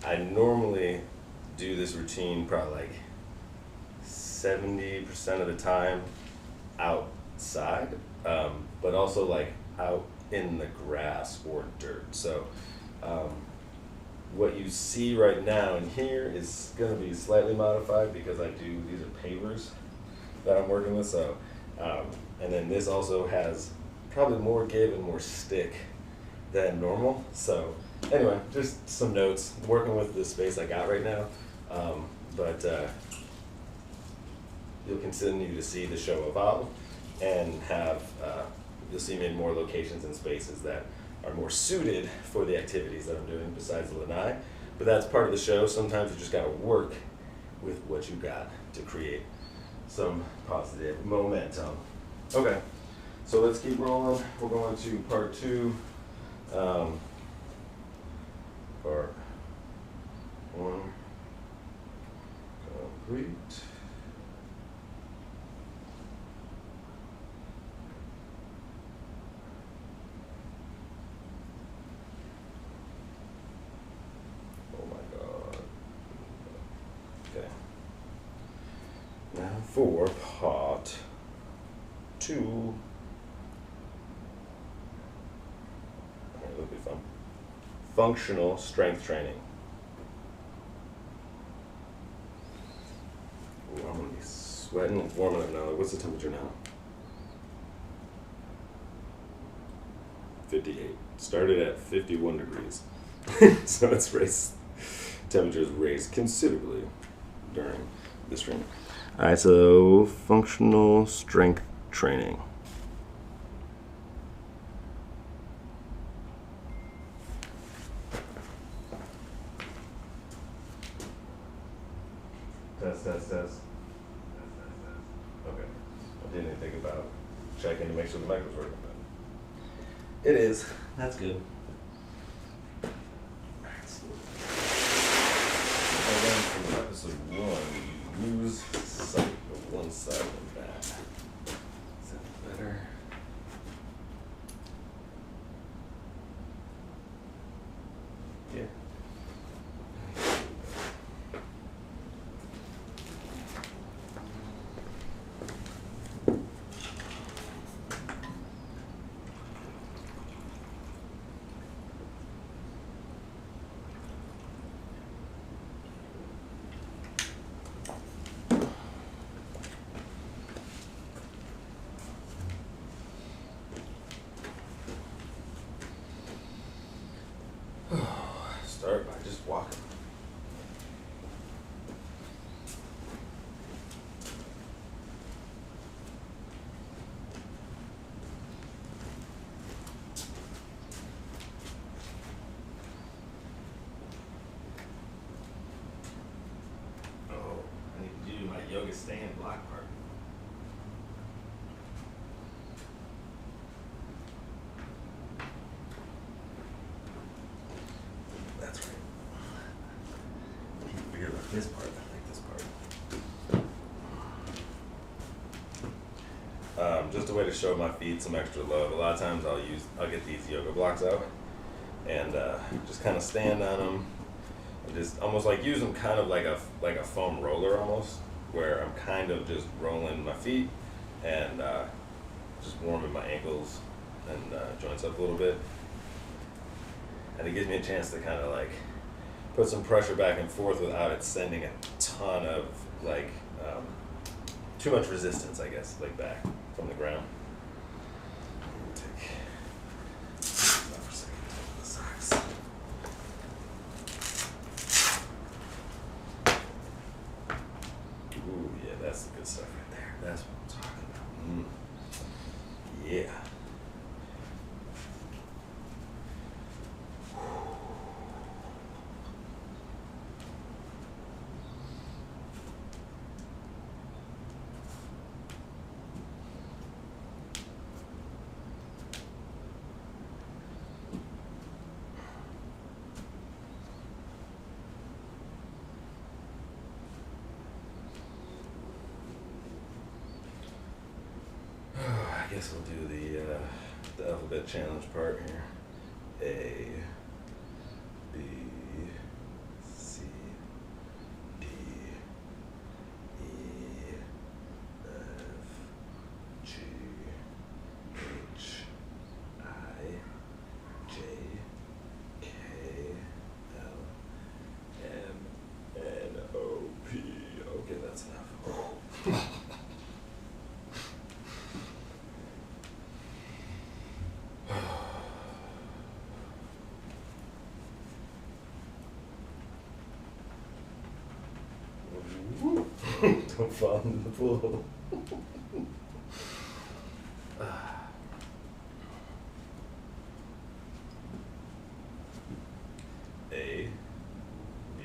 I normally do this routine probably like 70% of the time outside, but also like out in the grass or dirt. So what you see right now in here is going to be slightly modified because these are pavers that I'm working with. So, and then this also has probably more give and more stick than normal. So anyway, just some notes, working with the space I got right now. But you'll continue to see the show evolve and have, you'll see me in more locations and spaces that are more suited for the activities that I'm doing besides the lanai. But that's part of the show. Sometimes you just got to work with what you got to create some positive momentum. Okay, so let's keep rolling. We're going to part 2. Part 1 complete. Oh my God. Okay. Now for part 2. It'll be fun. Functional strength training. Ooh, I'm gonna be sweating. It's warming up now. What's the temperature now? 58. Started at 51 degrees. So it's raised. Temperatures raised considerably during this training. Alright, so functional strength training. Test. Okay. I didn't even think about checking to make sure the mic was working, but it is. That's good. Alright, so from episode 1, you lose sight of one side and back. Is that better? Yeah. Start by just walking. Oh, I need to do my yoga stand block part. That's right. Can't forget about this part. I like this part. Just a way to show my feet some extra love. A lot of times I'll get these yoga blocks out and just kind of stand on them. And just almost like use them kind of like a foam roller almost, where I'm kind of just rolling my feet and just warming my ankles and joints up a little bit. And it gives me a chance to kind of like put some pressure back and forth without it sending a ton of like too much resistance, I guess, like back from the ground. Take that for a second. The socks. Ooh, yeah, that's the good stuff right there. That's what I'm talking about. Yeah. I guess we'll do the alphabet challenge part here. A fun in the pool. A, B,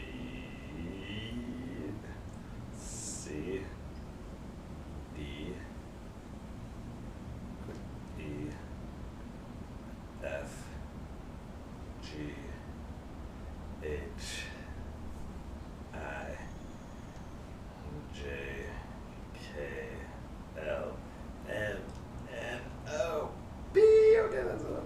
C, D, E, F, G, H, I, J, K, L, M, N, O, P. Okay, that's enough.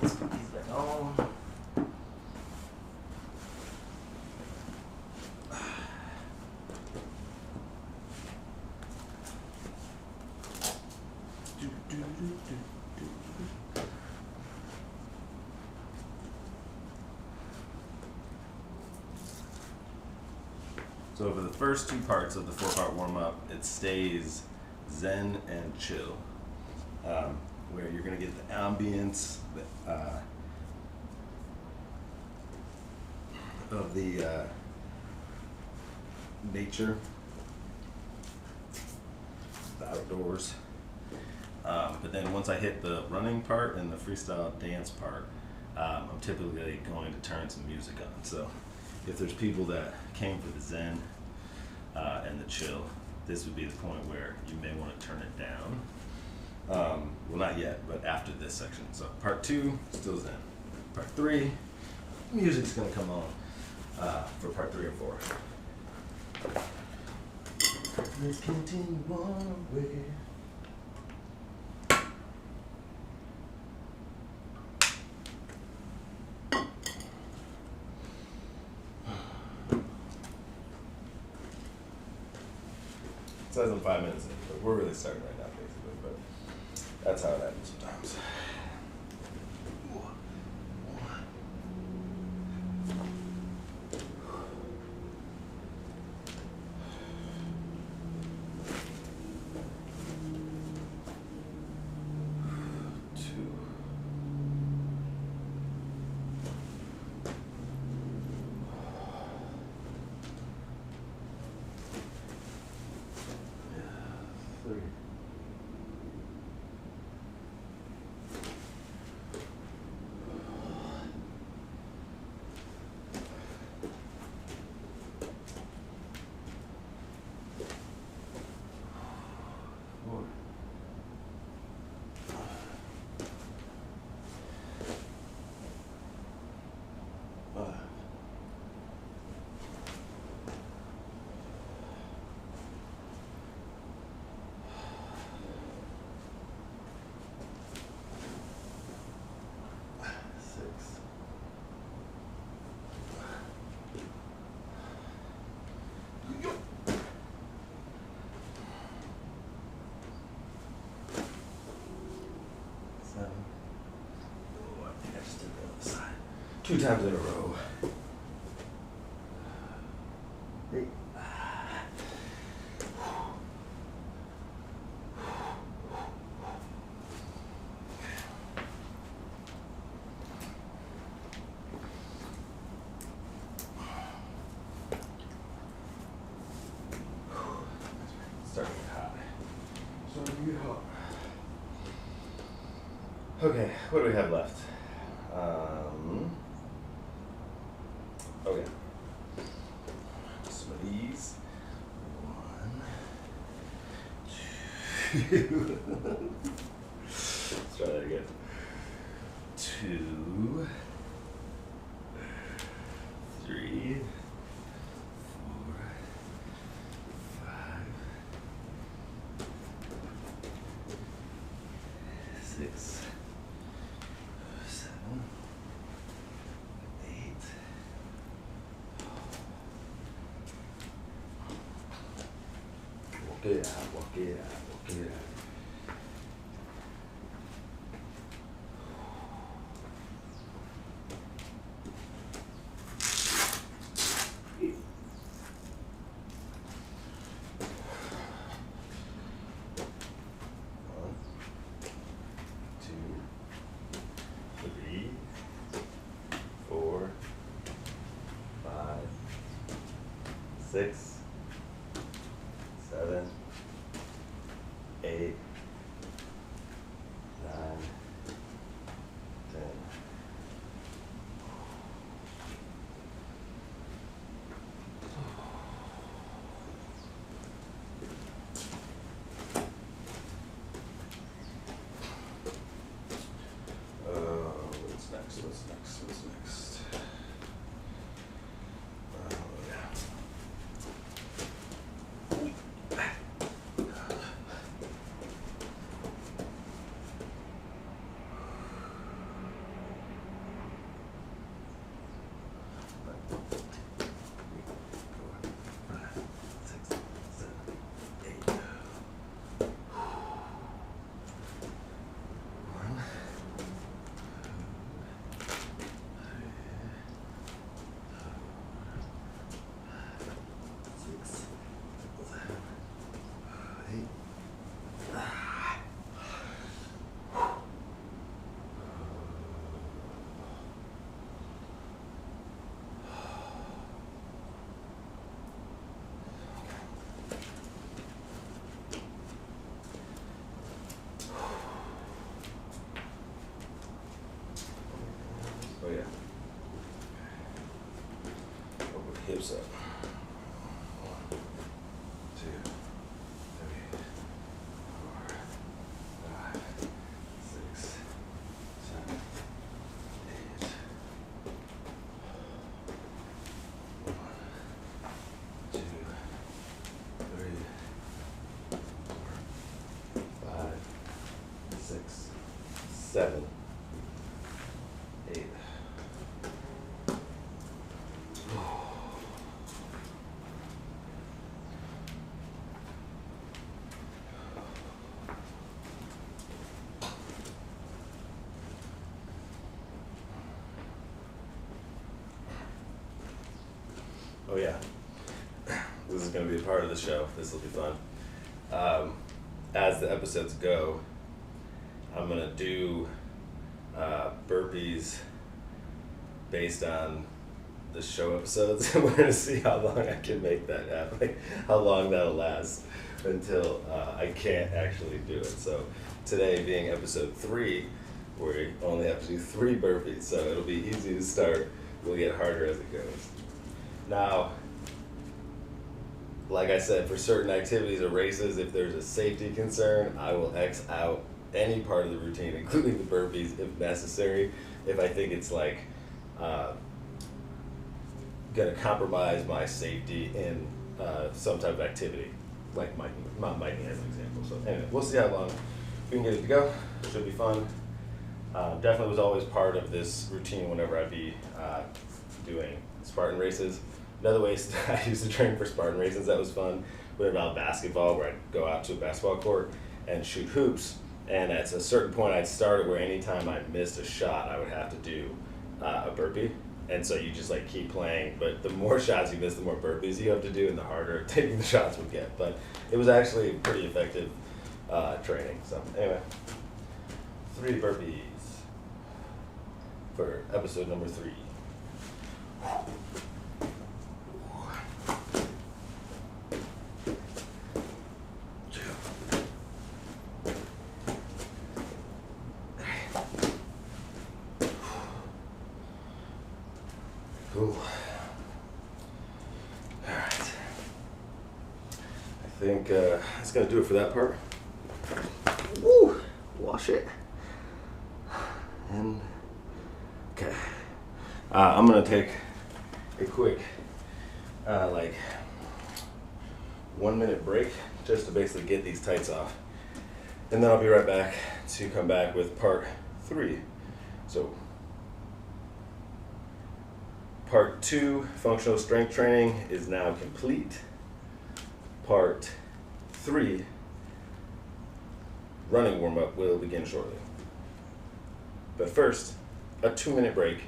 Let's put these back on. So for the first two parts of the 4-part warm-up, it stays zen and chill, where you're gonna get the ambience of the nature, the outdoors. But then once I hit the running part and the freestyle dance part, I'm typically going to turn some music on. So if there's people that came for the zen and the chill, this would be the point where you may want to turn it down. Well, not yet, but after this section. So part 2, still zen. Part 3, music's gonna come on for part 3 or 4. Let's continue on with. It says I'm 5 minutes in, but we're really starting right now, basically. But that's how it happens sometimes. Two times in a row. Hey. Starting hot. Okay, what do we have left? Okay. Some of these. 1, 2. Let's try that again. 2, 3, 4, 5, 6, 7, 8. Walk it out, walk it out, walk it out. 6, 7, 8, 9, 10. What's next? What's next? What's next? Oh yeah. Open the hips up. 1, 2, 3, 4, 5, 6, 7, 8. 1, 2, 3, 4, 5, 6, 7, 8. Oh yeah, this is going to be a part of the show. This will be fun. As the episodes go, I'm going to do burpees based on the show episodes. We're going to see how long I can make that happen, like how long that'll last until I can't actually do it. So today being episode 3, we only have to do 3 burpees, so it'll be easy to start. We'll get harder as it goes. Now, like I said, for certain activities or races, if there's a safety concern, I will X out any part of the routine, including the burpees if necessary, if I think it's like going to compromise my safety in some type of activity, like mountain biking as an example. So anyway, we'll see how long we can get it to go. Should be fun. Definitely was always part of this routine whenever I'd be doing Spartan races. Another way I used to train for Spartan races that was fun, whenever I was basketball, where I'd go out to a basketball court and shoot hoops. And at a certain point, I'd started where anytime I missed a shot, I would have to do a burpee. And so you just like keep playing, but the more shots you miss, the more burpees you have to do, and the harder taking the shots would get. But it was actually pretty effective training. So anyway, 3 burpees for episode number 3. Cool. All right. I think that's going to do it for that part. Woo! Wash it. And, okay. I'm going to take a quick, like, 1-minute break just to basically get these tights off. And then I'll be right back to come back with part 3. So, part 2, functional strength training, is now complete. Part 3, running warm-up, will begin shortly. But first, a 2-minute break.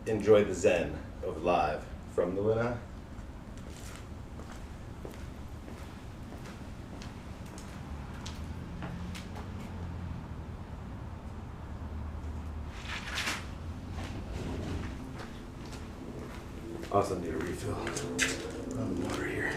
Enjoy the zen of live from the Luna. Also need a refill. on the water here.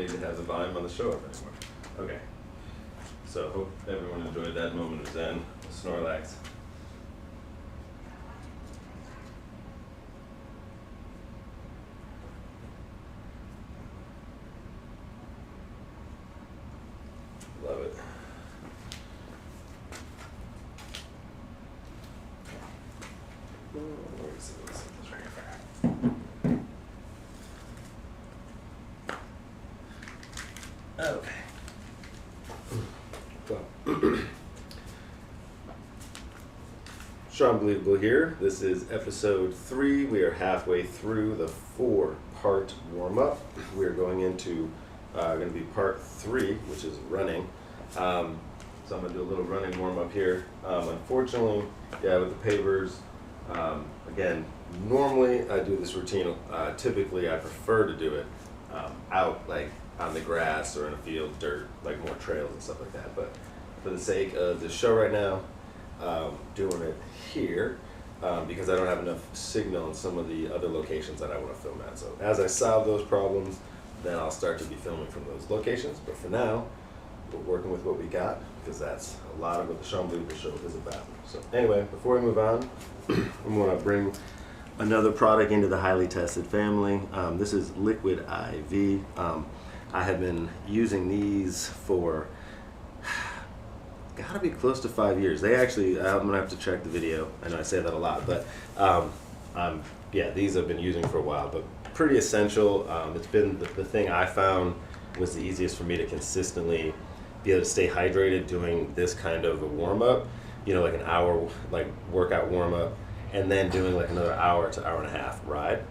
need to have the volume on the show up anymore. Okay. So hope everyone enjoyed that moment of zen, Snorlax. Love it. Okay. Well, SeanBelievable here. This is episode 3. We are halfway through the 4-part warm-up. We are going into going to be part 3, which is running. So I'm going to do a little running warm-up here. Unfortunately, yeah, with the pavers, again, normally I do this routine. Typically, I prefer to do it out, like on the grass or in a field, dirt, like more trails and stuff like that. But for the sake of the show right now, doing it here because I don't have enough signal in some of the other locations that I want to film at. So as I solve those problems, then I'll start to be filming from those locations. But for now, we're working with what we got because that's a lot of what the SeanBelievable show is about. So anyway, before we move on, I'm going to bring another product into the highly tested family. This is Liquid IV. I have been using these for gotta be close to 5 years. They actually, I'm gonna have to check the video. I know I say that a lot, but yeah, these I've been using for a while, but pretty essential. It's been the thing I found was the easiest for me to consistently be able to stay hydrated doing this kind of a warm-up, you know, like an hour like workout warm-up, and then doing like another hour to hour and a half ride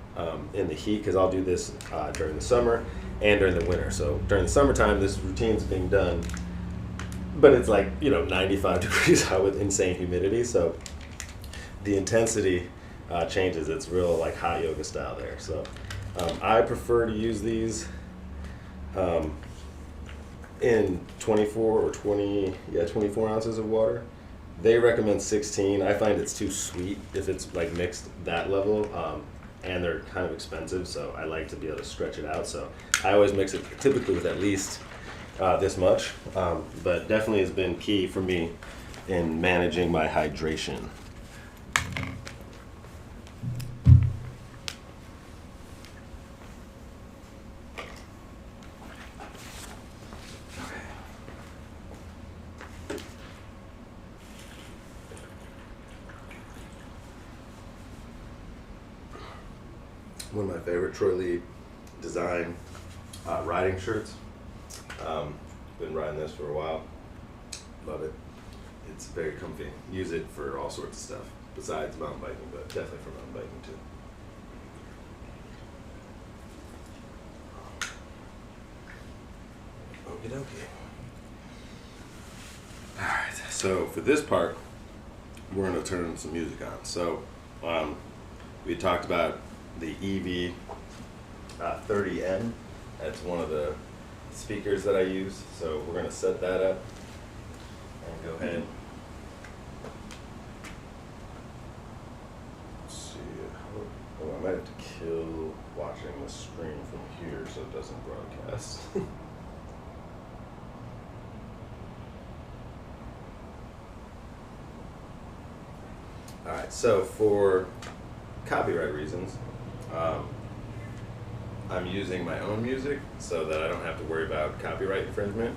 in the heat, because I'll do this during the summer and during the winter. So during the summertime, this routine's being done, but it's like, you know, 95 degrees out with insane humidity. So the intensity changes. It's real like hot yoga style there. So I prefer to use these in 24 or 24 ounces of water. They recommend 16. I find it's too sweet if it's like mixed that level. And they're kind of expensive, so I like to be able to stretch it out. So I always mix it typically with at least this much, but definitely has been key for me in managing my hydration. One of my favorite Troy Lee design riding shirts. Been riding this for a while. Love it. It's very comfy. Use it for all sorts of stuff besides mountain biking, but definitely for mountain biking too. Okie dokie. Alright, so for this part, we're going to turn some music on. So we talked about the EV 30N. That's one of the speakers that I use. So we're going to set that up and go ahead. Let's see. Oh, I might have to kill watching the screen from here so it doesn't broadcast. Alright, so for copyright reasons, I'm using my own music so that I don't have to worry about copyright infringement.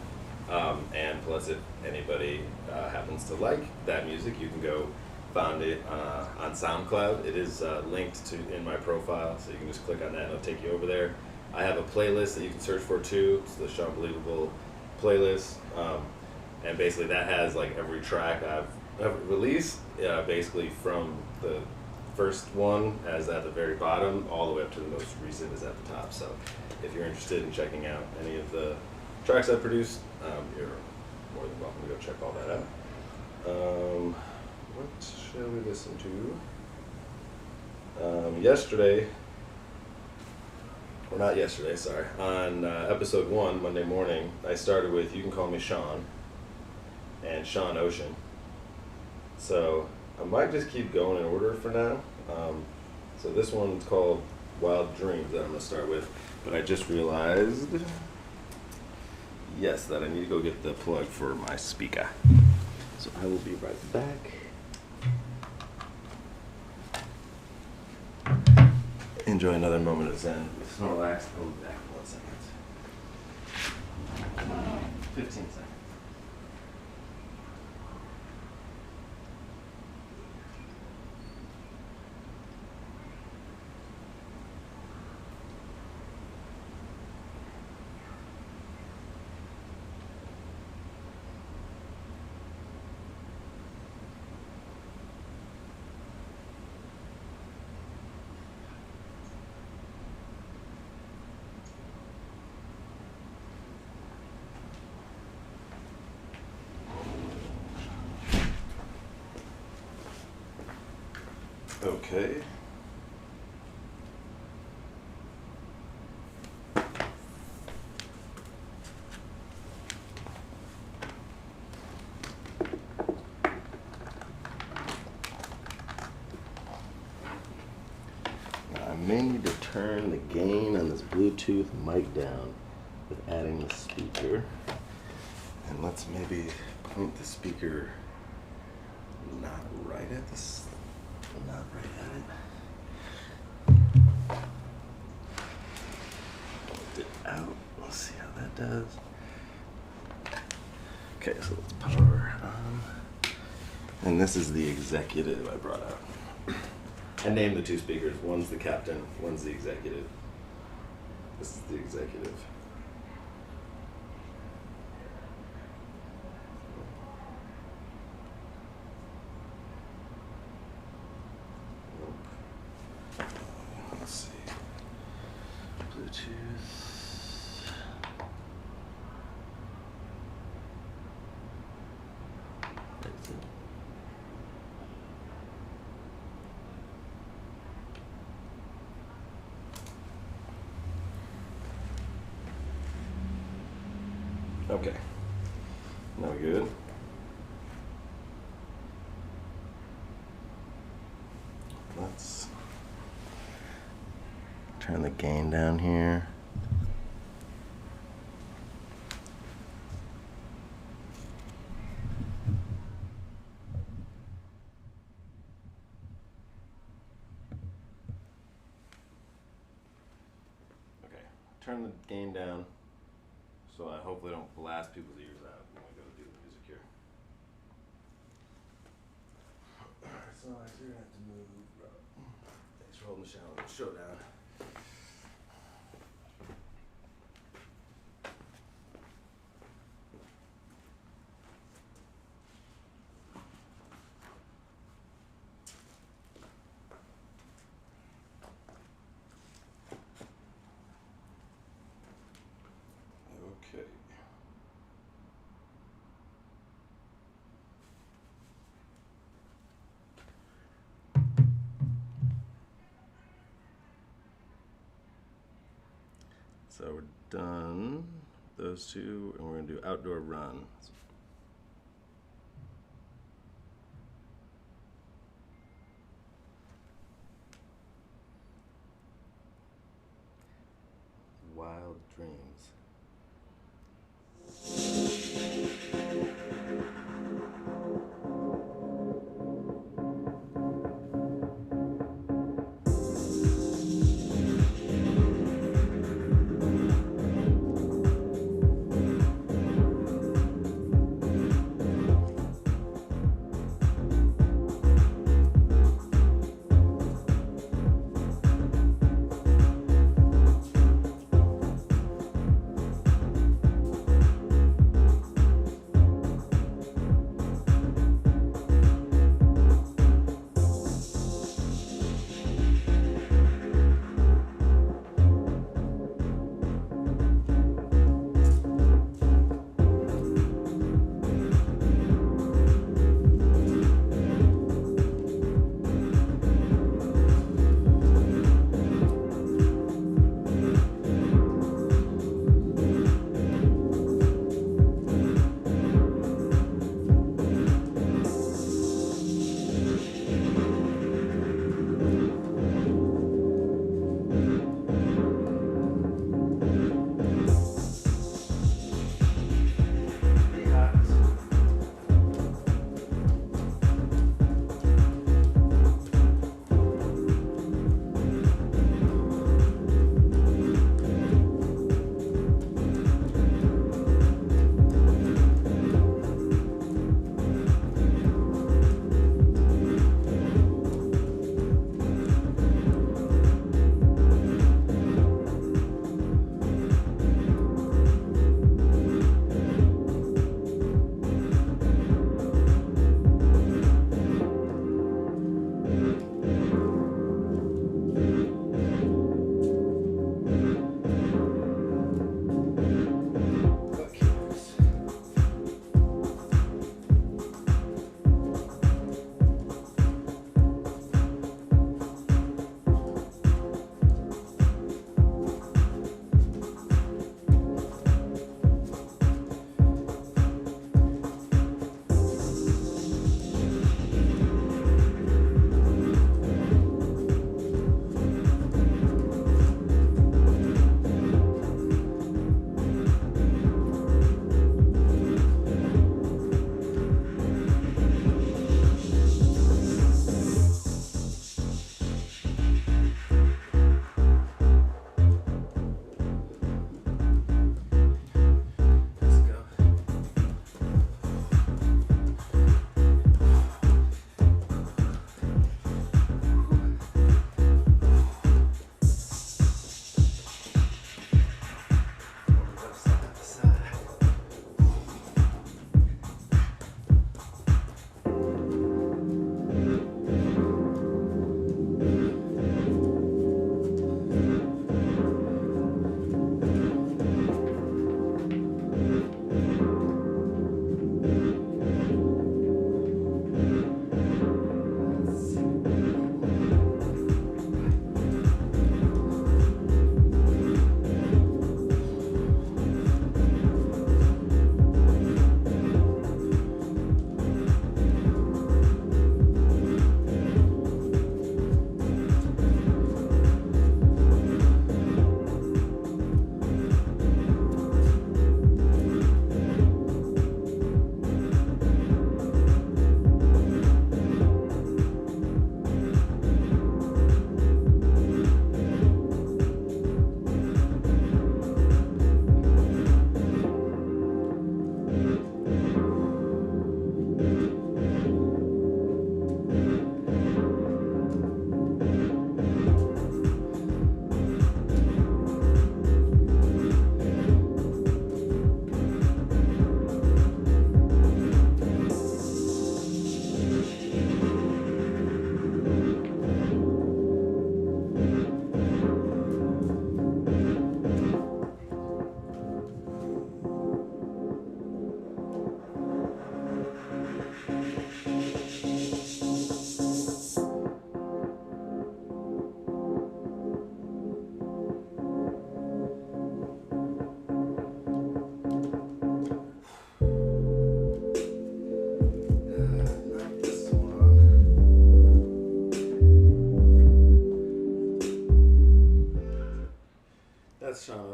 And plus, if anybody happens to like that music, you can go find it on SoundCloud. It is linked to in my profile, so you can just click on that and it'll take you over there. I have a playlist that you can search for too. It's the SeanBelievable playlist, and basically that has like every track I've ever released, basically from the first one as at the very bottom all the way up to the most recent is at the top. So if you're interested in checking out any of the tracks I produced, you're more than welcome to go check all that out. What shall we listen to? Yesterday, or not yesterday, sorry, on episode 1, Monday morning, I started with You Can Call Me Sean and Sean Ocean. So I might just keep going in order for now. So this one's called Wild Dreams that I'm going to start with. But I just realized yes, that I need to go get the plug for my speaker. So I will be right back. Enjoy another moment of zen with Snorlax. I'll be back in 1 second. 15 seconds. Okay. I may need to turn the gain on this Bluetooth mic down with adding the speaker. And let's maybe point the speaker not right at this, not right at it. Point it out. Let's see how that does. Okay, so let's power on. And this is the executive I brought out. I named the two speakers. One's the captain, one's the executive. This is the executive. Let's see. Bluetooth. Okay. Now we good? Let's turn the gain down here. Okay, turn the gain down. So I hopefully don't blast people's ears out when we go to do the music here. Alright, so you're gonna have to move. Thanks for holding the showdown. Okay. So we're done those two, and we're gonna do outdoor run. Wild dreams.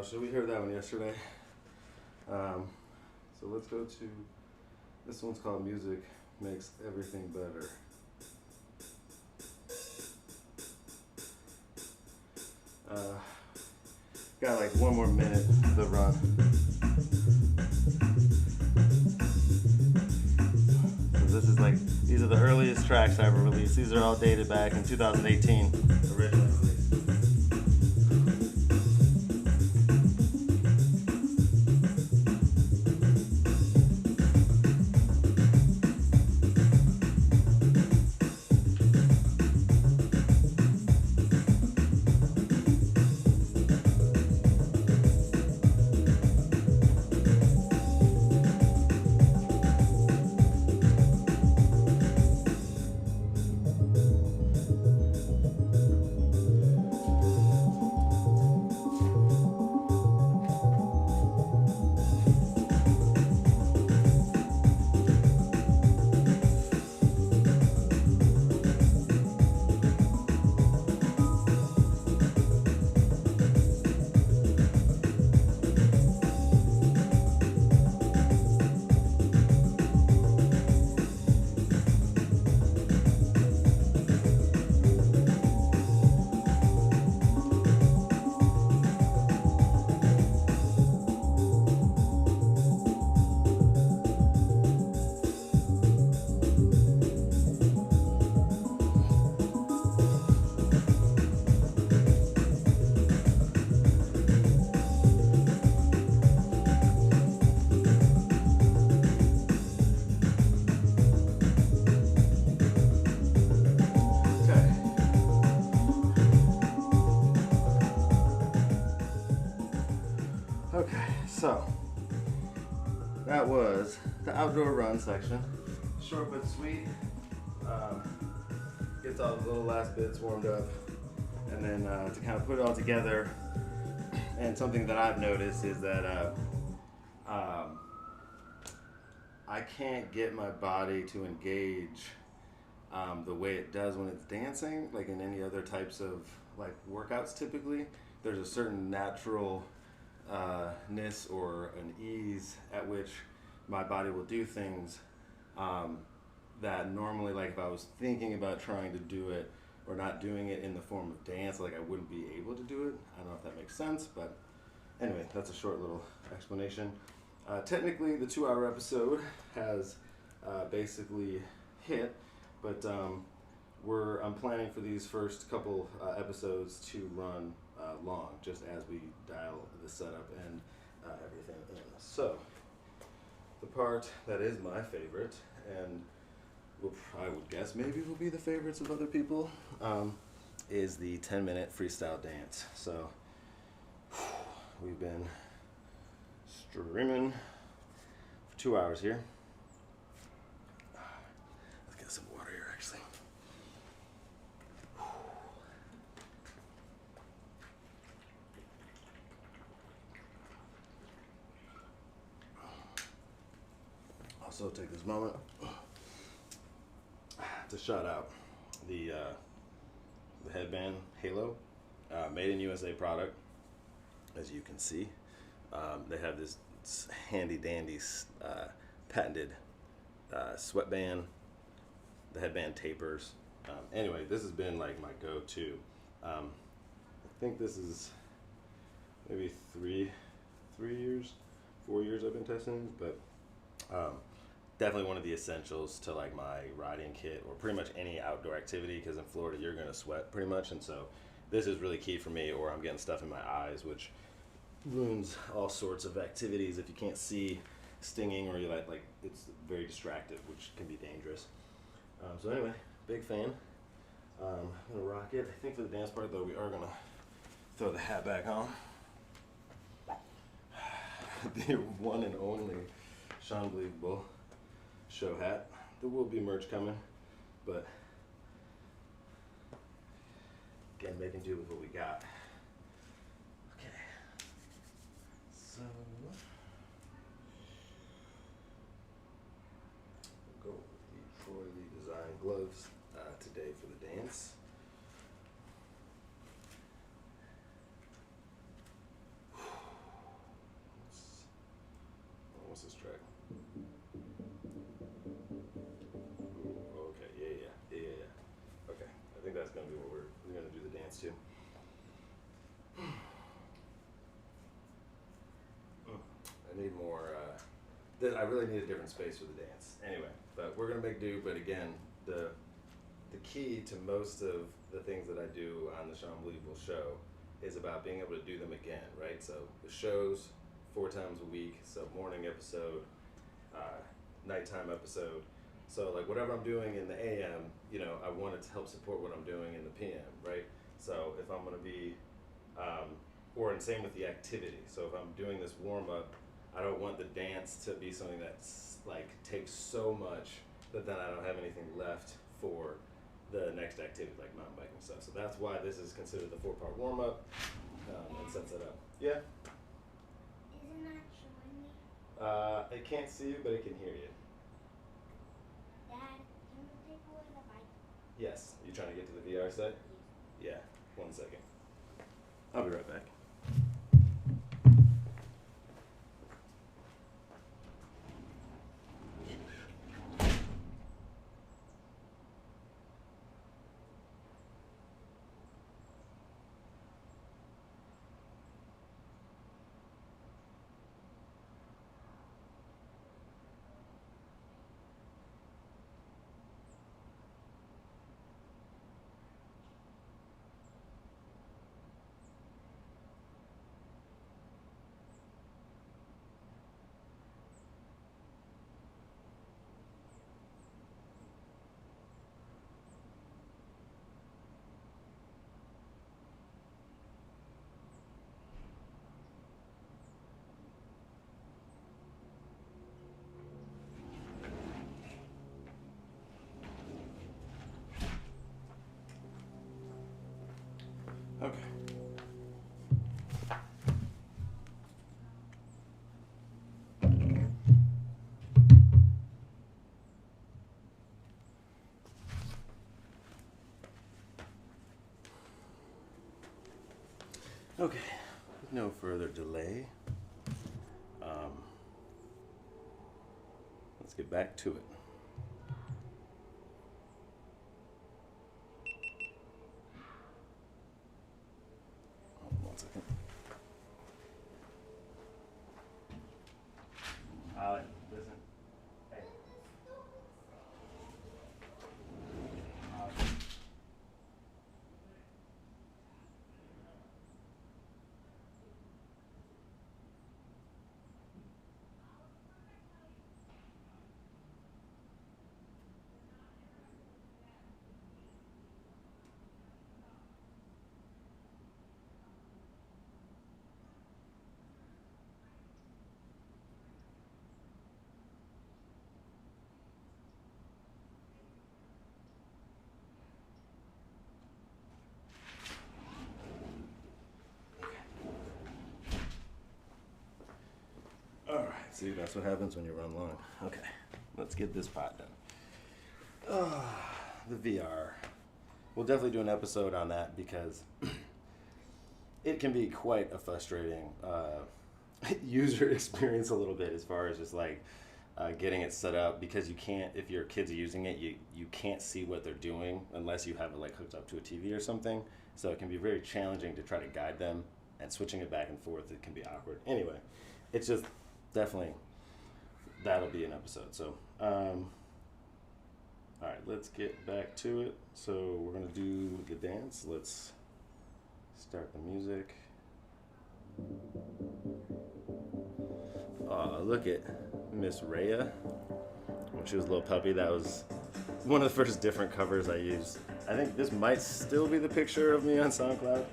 So we heard that one yesterday. So let's go to, this one's called Music Makes Everything Better. Got like 1 more minute of the run. So this is like, these are the earliest tracks I ever released. These are all dated back in 2018 originally. Okay, so that was the outdoor run section. Short but sweet. Gets all the little last bits warmed up, and then to kind of put it all together. And something that I've noticed is that I can't get my body to engage the way it does when it's dancing, like in any other types of like workouts. Typically, there's a certain natural ness or an ease at which my body will do things that normally, like if I was thinking about trying to do it or not doing it in the form of dance, like I wouldn't be able to do it. I don't know if that makes sense, but anyway, that's a short little explanation. Technically, the 2-hour episode has basically hit, but I'm planning for these first couple episodes to run long, just as we dial the setup and everything in. So, the part that is my favorite, and I would guess maybe will be the favorites of other people, is the 10-minute freestyle dance. So, we've been streaming for 2 hours here. Let's get some water here, actually. Also, take this moment to shout out the headband Halo, made in USA product, as you can see. They have this handy dandy patented sweatband. The headband tapers. Anyway, this has been like my go-to. I think this is maybe 4 years I've been testing, but definitely one of the essentials to like my riding kit or pretty much any outdoor activity, because in Florida you're gonna sweat pretty much, and so this is really key for me, or I'm getting stuff in my eyes, which ruins all sorts of activities if you can't see, stinging, or you like it's very distractive, which can be dangerous. So anyway, big fan. I'm gonna rock it. I think for the dance part though, we are gonna throw the hat back on. The one and only SeanBelievable show hat. There will be merch coming, but again, making do with what we got. Okay, so we'll go with the poorly designed gloves today for the dance. What's this track? Ooh, okay, yeah. Okay, I think that's gonna be what we're gonna do the dance to. I need more. I really need a different space for the dance. Anyway, but we're gonna make do. But again, the key to most of the things that I do on the SeanBelievable show is about being able to do them again, right? So the show's 4 times a week, so morning episode, nighttime episode. So like whatever I'm doing in the AM, you know, I want it to help support what I'm doing in the PM, right? So if I'm gonna be, or and same with the activity. So if I'm doing this warm up, I don't want the dance to be something that's like takes so much that then I don't have anything left for the next activity, like mountain biking stuff. So that's why this is considered the 4-part warm up. It sets it up. Yeah. Isn't that showing me? It can't see you, but it can hear you. Dad, can you take away the bike? Yes. You trying to get to the VR set? Yeah. 1 second. I'll be right back. Okay. Okay, with no further delay, let's get back to it. One second. Listen. Hey. All right, see, that's what happens when you run long. Okay, let's get this pot done. The VR. We'll definitely do an episode on that because it can be quite a frustrating user experience a little bit as far as just like getting it set up, because you can't, if your kids are using it, you can't see what they're doing unless you have it like hooked up to a TV or something. So it can be very challenging to try to guide them, and switching it back and forth, it can be awkward. Anyway, it's just definitely, that'll be an episode. So, all right, let's get back to it. So we're gonna do the dance. Let's start the music. Look at Miss Rhea. When she was a little puppy, that was one of the first different covers I used. I think this might still be the picture of me on SoundCloud.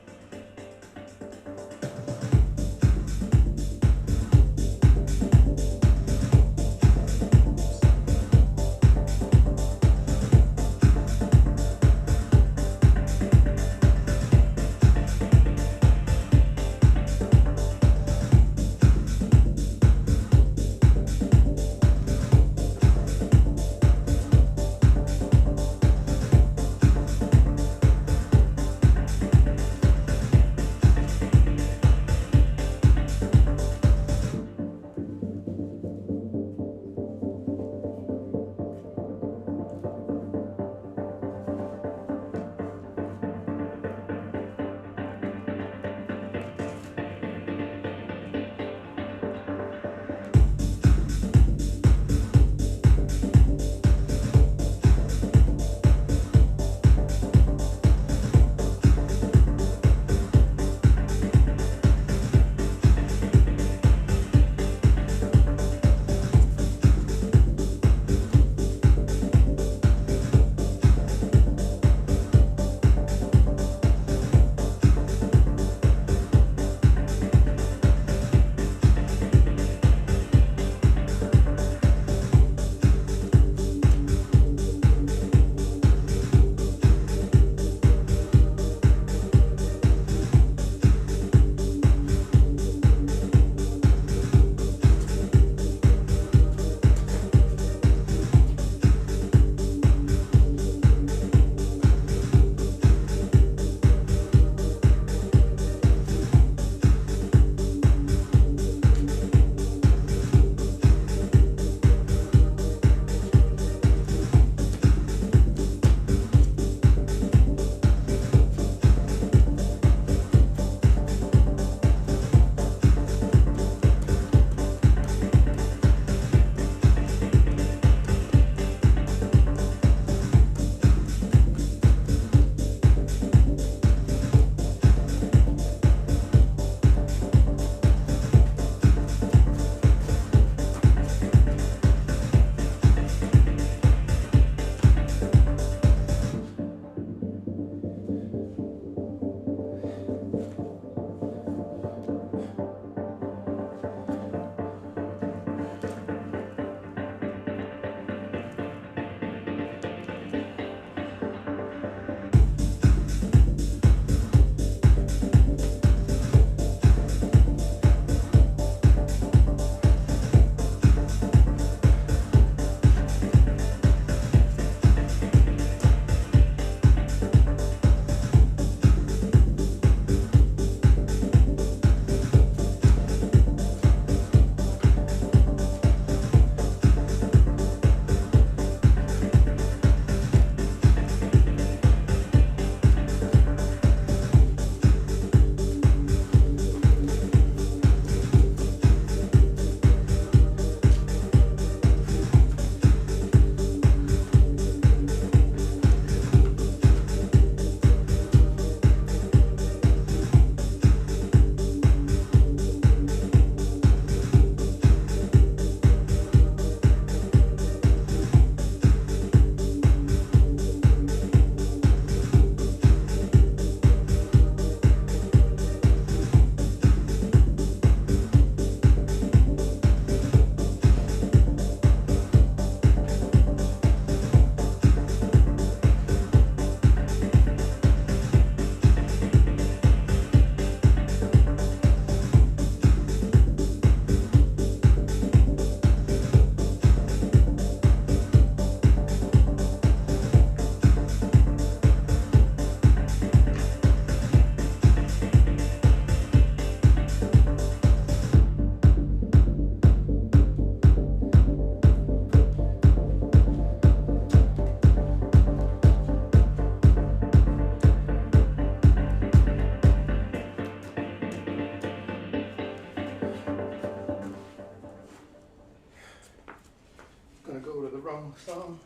to go to the wrong song.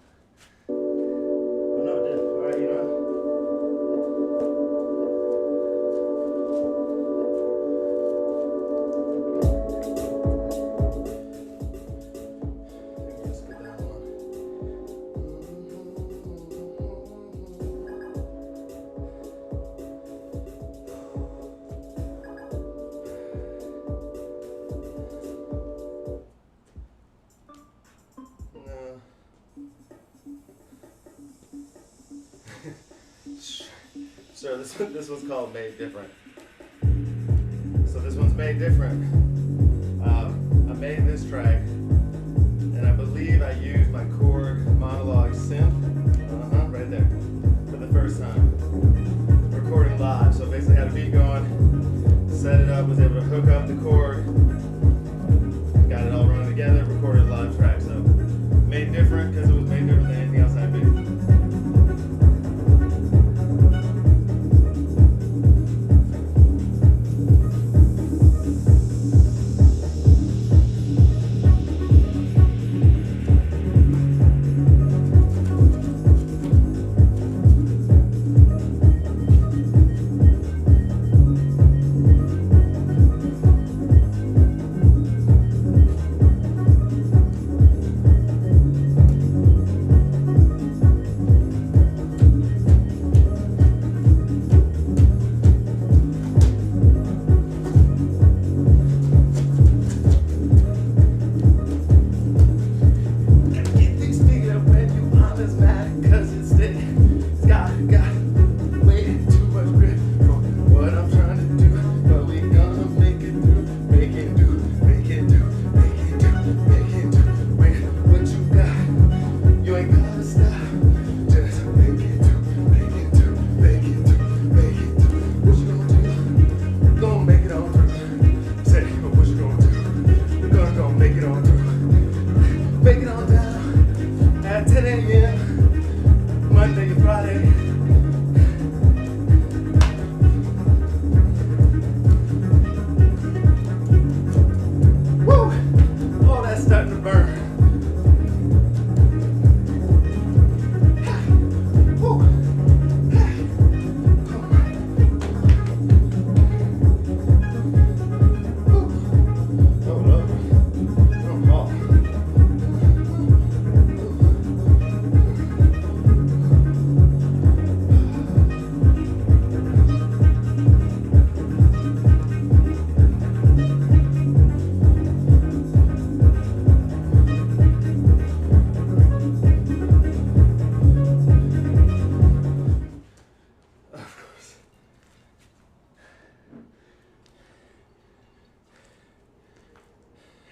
Oh no, it did. Alright, you know. Just get that one. So this one's called Made Different. So this one's made different. I made this track, and I believe I used my chord monologue synth, right there, for the first time. Recording live, so basically had a beat going, set it up, was able to hook up the chord, got it all running together, recorded a live track. So made different because it was made different than anything else I made.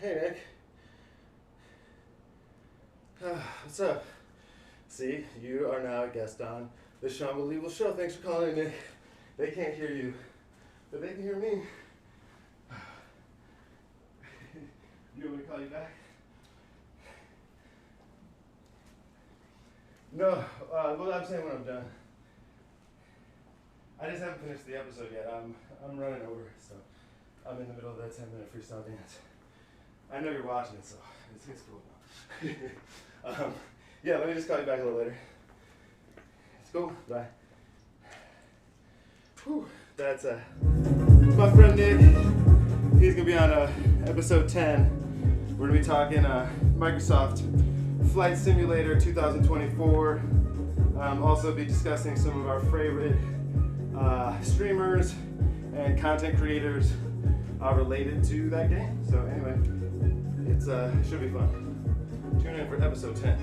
Hey, Nick. What's up? See, you are now a guest on the SeanBelievable show. Thanks for calling in, Nick. They can't hear you, but they can hear me. You want me to call you back? No, well, I'm saying when I'm done. I just haven't finished the episode yet. I'm running over, so I'm in the middle of that 10-minute freestyle dance. I know you're watching it, so it's cool. Yeah, let me just call you back a little later. Let's go. Bye. Whew, that's my friend Nick. He's gonna be on episode 10. We're gonna be talking Microsoft Flight Simulator 2024. Also be discussing some of our favorite streamers and content creators related to that game. So anyway, it's should be fun. Tune in for episode 10.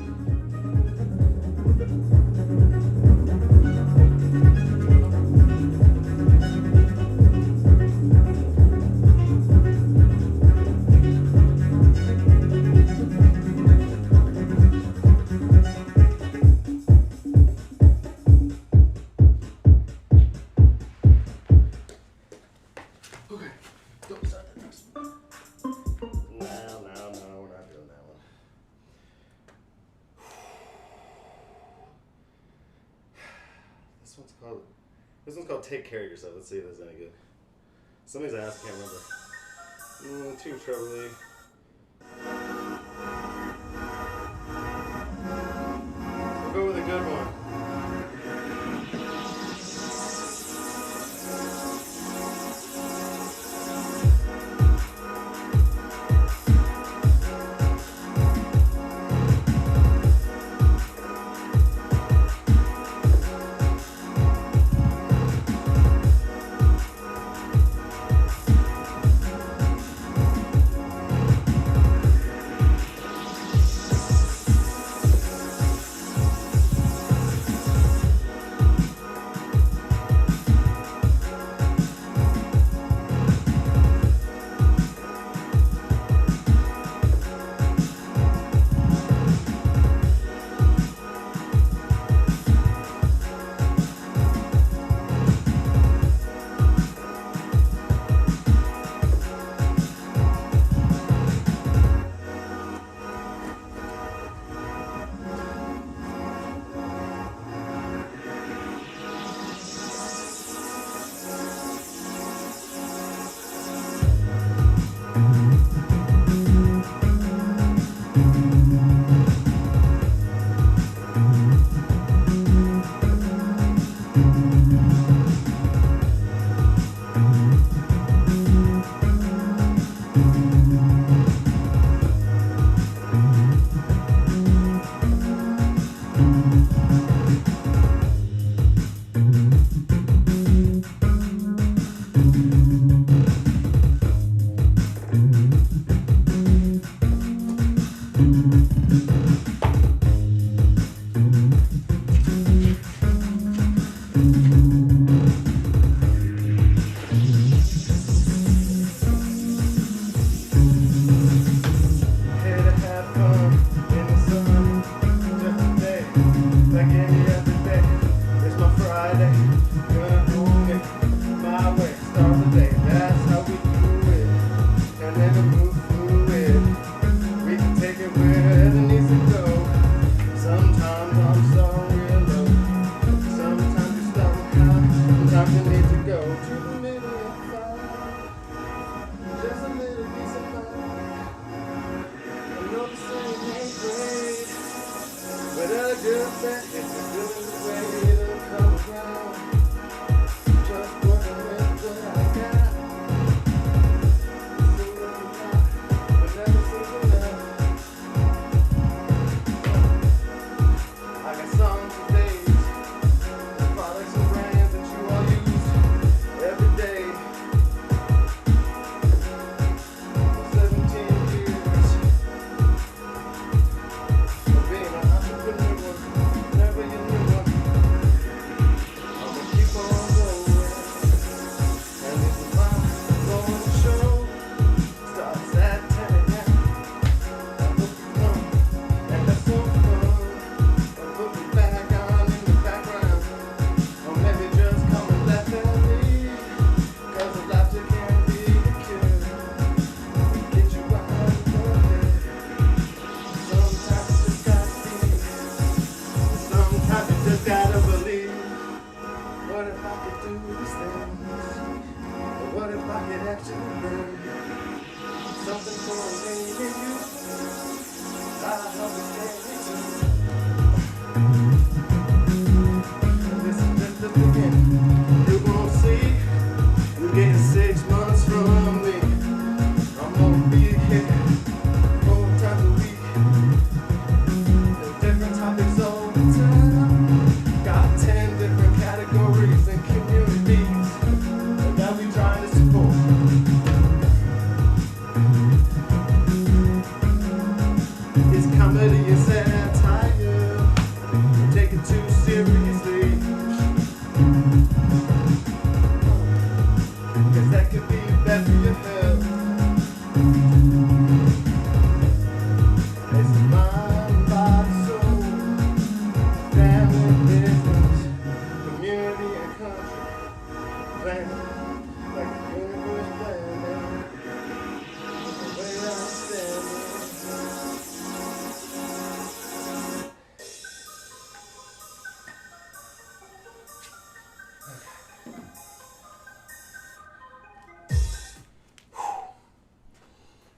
This one's called Take Care of Yourself. Let's see if that's any good. Somebody's asked, I can't remember. Too trebly.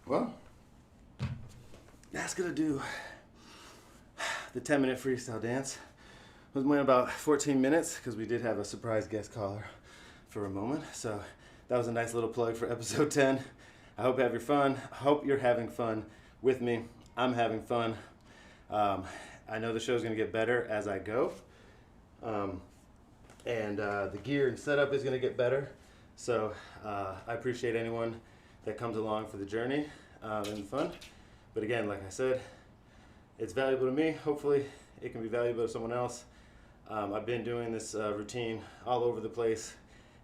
Well, that's gonna do the 10-minute freestyle dance. It went about 14 minutes because we did have a surprise guest caller for a moment. So that was a nice little plug for episode 10. I hope you're having fun with me. I'm having fun. I know the show's gonna get better as I go. And the gear and setup is gonna get better. So I appreciate anyone that comes along for the journey and fun. But again, like I said, it's valuable to me. Hopefully it can be valuable to someone else. I've been doing this routine all over the place,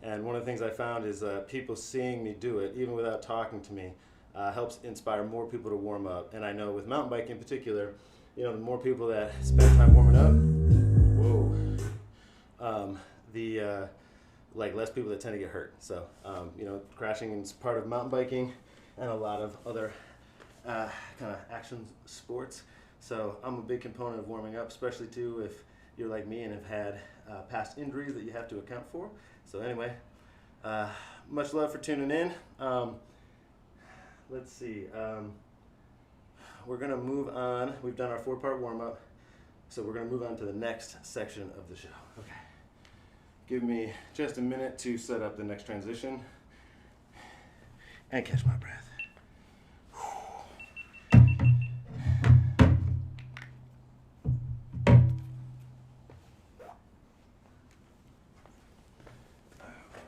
and one of the things I found is people seeing me do it, even without talking to me, helps inspire more people to warm up. And I know with mountain bike in particular, you know, the more people that spend time warming up, like less people that tend to get hurt. So, you know, crashing is part of mountain biking and a lot of other kind of action sports. So I'm a big component of warming up, especially too if you're like me and have had past injuries that you have to account for. So anyway, much love for tuning in. Let's see. we're gonna move on. We've done our 4-part warm-up, so we're gonna move on to the next section of the show. Okay. Give me just a minute to set up the next transition and catch my breath.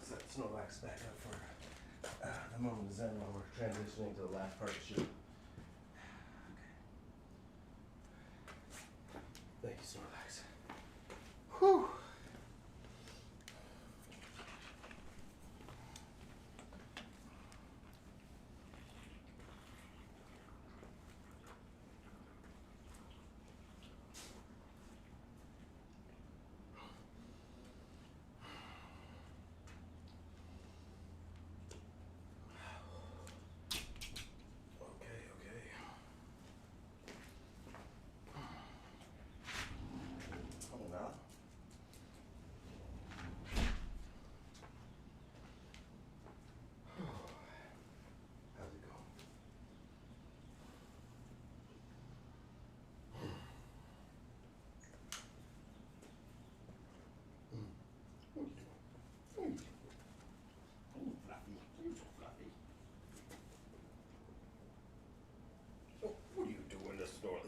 Set Snorlax back up for the moment of zen while we're transitioning to the last part of the show. Thank you, Snorlax. Whew.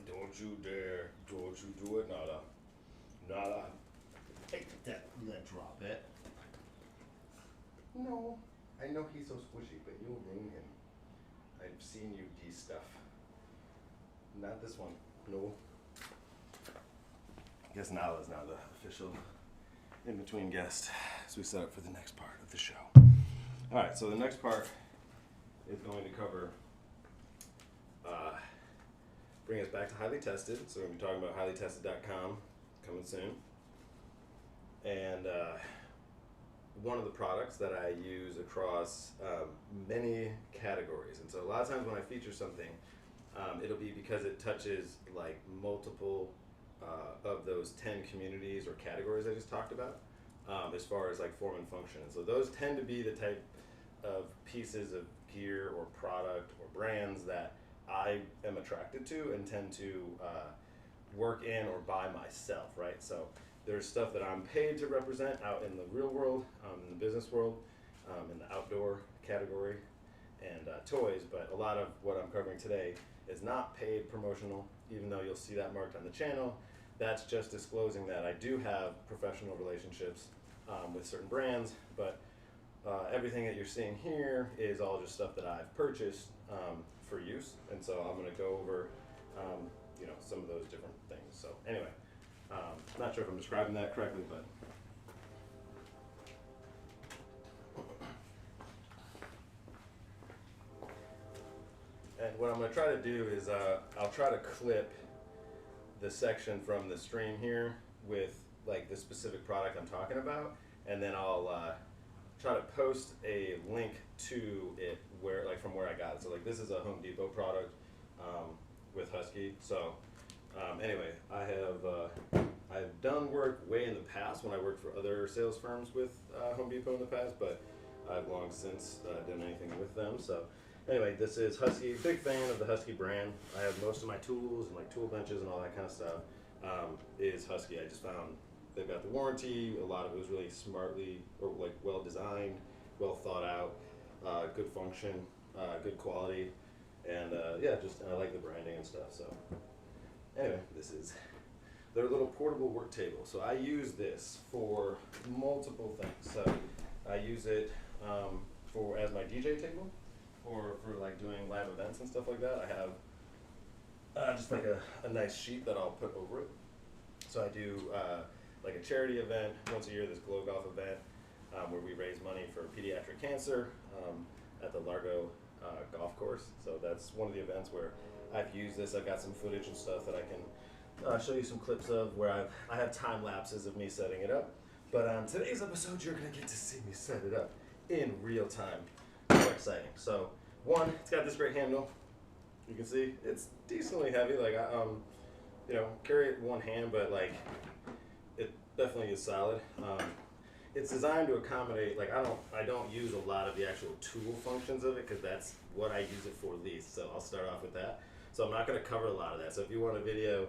Don't you dare. Don't you do it. Nada. Nada. Hey, let drop it. No. I know he's so squishy, but you'll ruin him. I've seen you de-stuff. Not this one. No. I guess Nala's now the official in-between guest as we set up for the next part of the show. Alright, so the next part is going to cover bring us back to Highly Tested. So we're going to be talking about highlytested.com coming soon. And one of the products that I use across many categories. And so a lot of times when I feature something, it'll be because it touches like multiple of those 10 communities or categories I just talked about, as far as like form and function. And so those tend to be the type of pieces of gear or product or brands that I am attracted to and tend to work in or buy myself, right? So there's stuff that I'm paid to represent out in the real world, in the business world, in the outdoor category, and toys, but a lot of what I'm covering today is not paid promotional, even though you'll see that marked on the channel. That's just disclosing that I do have professional relationships with certain brands, but everything that you're seeing here is all just stuff that I've purchased for use, and so I'm going to go over some of those different things. So anyway, not sure if I'm describing that correctly, but and what I'm going to try to do is I'll try to clip the section from the stream here with like the specific product I'm talking about, and then I'll try to post a link to it where, like, from where I got it. So like this is a Home Depot product with Husky. So anyway, I've done work way in the past when I worked for other sales firms with Home Depot in the past, but I've long since done anything with them. So anyway, this is Husky. Big fan of the Husky brand. I have most of my tools and like tool benches and all that kind of stuff is Husky. I just found they've got the warranty. A lot of it was really smartly or like well designed, well thought out, good function, good quality, and yeah, just I like the branding and stuff. So anyway, this is their little portable work table. So I use this for multiple things. So I use it for as my DJ table, or for like doing live events and stuff like that. I have just like a nice sheet that I'll put over it. So I do like a charity event once a year, this Glow Golf event, where we raise money for pediatric cancer at the Largo golf course. So that's one of the events where I've used this. I've got some footage and stuff that I can show you some clips of where I have time lapses of me setting it up. But today's episode, you're gonna get to see me set it up in real time. More exciting. So one, it's got this great handle. You can see it's decently heavy. Like I carry it in one hand, but like it definitely is solid. It's designed to accommodate, like I don't use a lot of the actual tool functions of it because that's what I use it for least. So I'll start off with that. So I'm not going to cover a lot of that. So if you want a video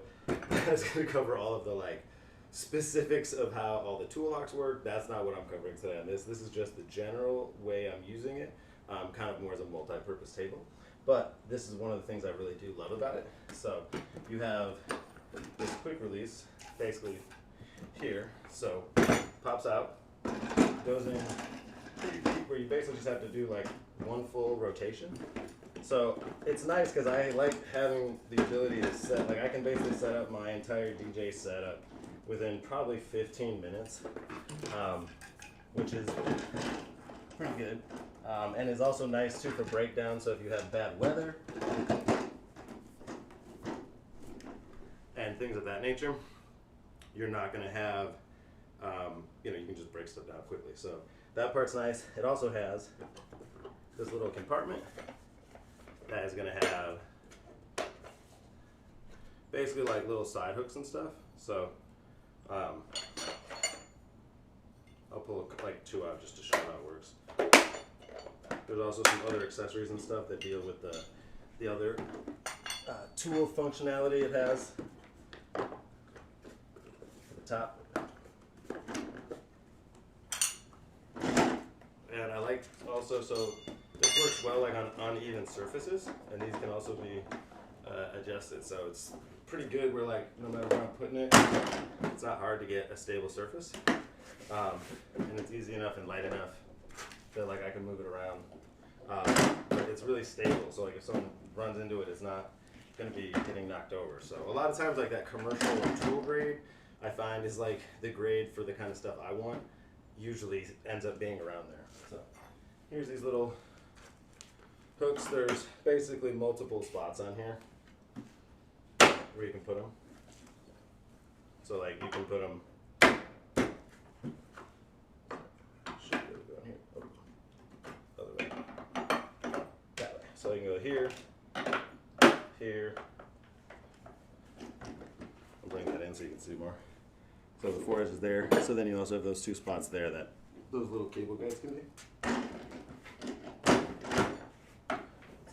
that's going to cover all of the like specifics of how all the tool locks work, that's not what I'm covering today on this. This is just the general way I'm using it, kind of more as a multi-purpose table. But this is one of the things I really do love about it. So you have this quick release basically here. So pops out, goes in pretty deep, where you basically just have to do like one full rotation. So it's nice because I like having the ability to set, like I can basically set up my entire DJ setup within probably 15 minutes, which is pretty good. And is also nice too for breakdown, so if you have bad weather and things of that nature, you're not going to have, you can just break stuff down quickly. So that part's nice. It also has this little compartment that is going to have basically like little side hooks and stuff. So I'll pull like 2 out just to show how it works. There's also some other accessories and stuff that deal with the other tool functionality it has at the top. And I like also, so this works well like on uneven surfaces, and these can also be adjusted. So it's pretty good where like no matter where I'm putting it, it's not hard to get a stable surface. And it's easy enough and light enough that like I can move it around. But it's really stable, so like if someone runs into it, it's not going to be getting knocked over. So a lot of times like that commercial or tool grade I find is like the grade for the kind of stuff I want usually ends up being around there. So here's these little hooks. There's basically multiple spots on here where you can put them. So like you can put them so you can go here, here. I'll bring that in so you can see more. So the 4 edges there. So then you also have those 2 spots there that those little cable guides can be. So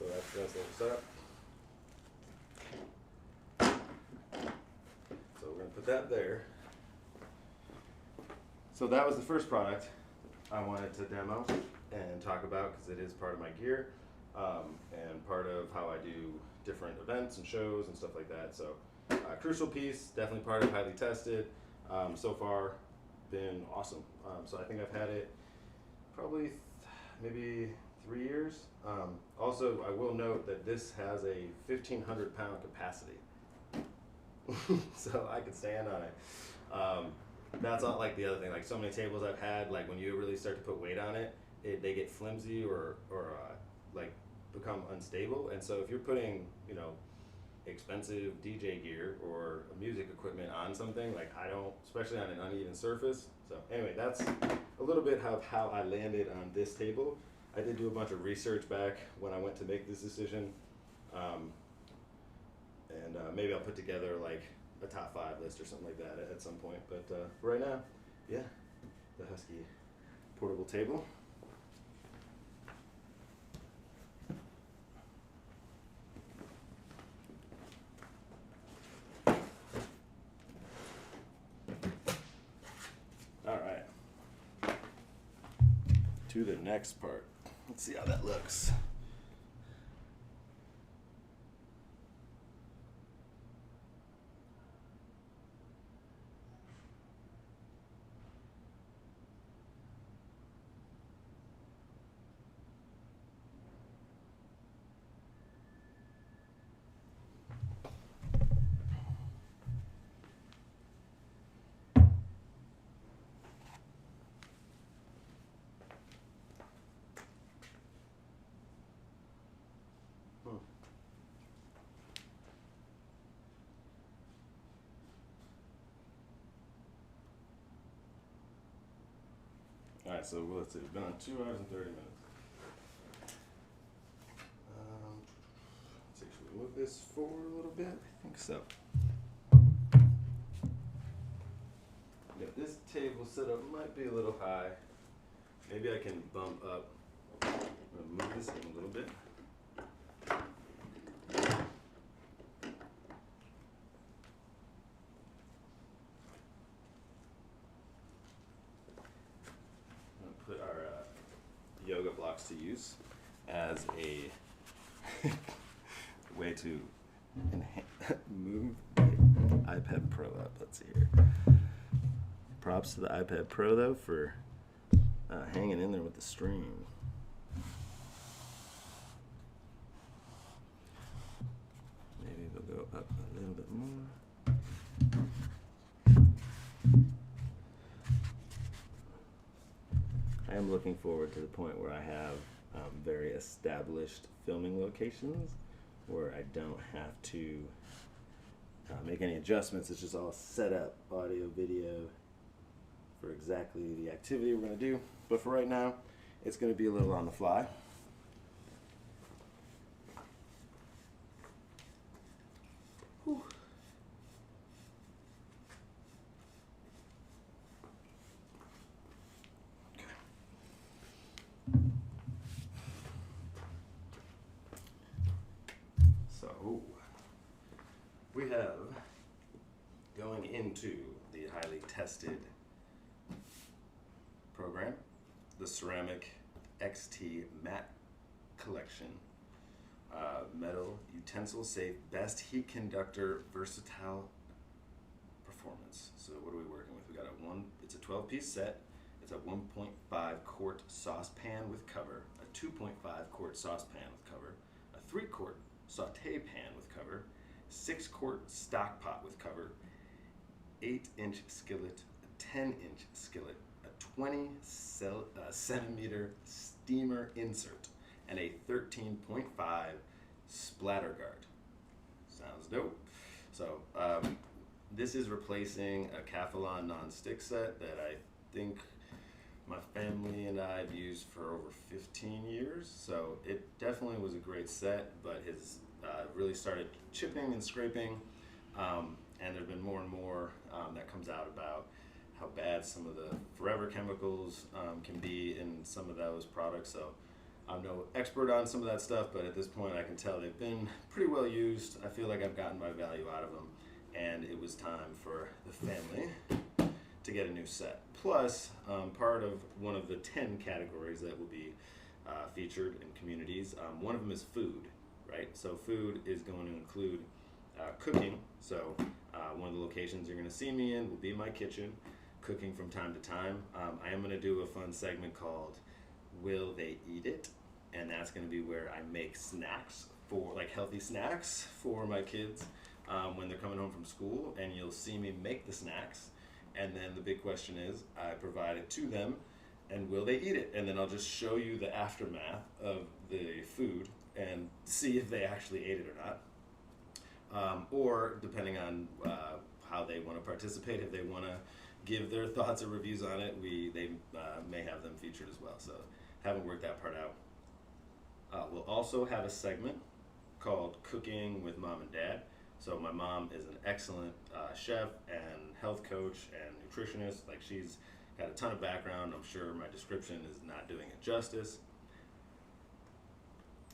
that's a nice little setup. So we're gonna put that there. So that was the first product I wanted to demo and talk about because it is part of my gear. And part of how I do different events and shows and stuff like that. So crucial piece, definitely part of highly tested. So far been awesome. So I think I've had it probably maybe 3 years. Also, I will note that this has a 1,500 pound capacity. So I could stand on it. That's not like the other thing. Like so many tables I've had, like when you really start to put weight on it, they get flimsy or like become unstable. And so if you're putting, expensive DJ gear or music equipment on something, like I don't, especially on an uneven surface. So anyway, that's a little bit of how I landed on this table. I did do a bunch of research back when I went to make this decision. And maybe I'll put together like a top 5 list or something like that at some point. But for right now, yeah, the Husky portable table. All right, to the next part. Let's see how that looks. All right, so let's see. We've been on 2 hours and 30 minutes. Let's see, should we move this forward a little bit? I think so. Yeah, this table setup might be a little high. Maybe I can bump up. I'm gonna move this in a little bit. box to use as a way to move the iPad Pro up. Let's see here. Props to the iPad Pro though for hanging in there with the stream. Maybe they'll go up a little bit more. I am looking forward to the point where I have very established filming locations where I don't have to make any adjustments. It's just all set up, audio, video, for exactly the activity we're going to do. But for right now, it's going to be a little on the fly. Whew. So, we have, going into the highly tested program, the Ceramic XT Matte Collection. Metal, utensil safe, best heat conductor, versatile performance. So what are we working with? We got it's a 12-piece set. It's a 1.5 quart saucepan with cover, a 2.5 quart saucepan with cover, a 3-quart saute pan with cover, 6-quart stock pot with cover, 8-inch skillet, a 10-inch skillet, a 20 centimeter steamer insert, and a 13.5 splatter guard. Sounds dope. So this is replacing a Cathalon non-stick set that I think my family and I have used for over 15 years. So it definitely was a great set, but has really started chipping and scraping. And there's been more and more that comes out about how bad some of the forever chemicals can be in some of those products. So I'm no expert on some of that stuff, but at this point I can tell they've been pretty well used. I feel like I've gotten my value out of them, and it was time for the family to get a new set. Plus, part of one of the 10 categories that will be featured in communities, one of them is food, right? So food is going to include cooking. So one of the locations you're going to see me in will be my kitchen, cooking from time to time. I am going to do a fun segment called Will They Eat It? And that's going to be where I make snacks, for like healthy snacks for my kids when they're coming home from school, and you'll see me make the snacks, and then the big question is I provide it to them, and will they eat it? And then I'll just show you the aftermath of the food and see if they actually ate it or not. Or depending on how they want to participate, if they want to give their thoughts or reviews on it, they may have them featured as well. So haven't worked that part out. We'll also have a segment called Cooking with Mom and Dad. So my mom is an excellent chef and health coach and nutritionist. Like, she's got a ton of background. I'm sure my description is not doing it justice.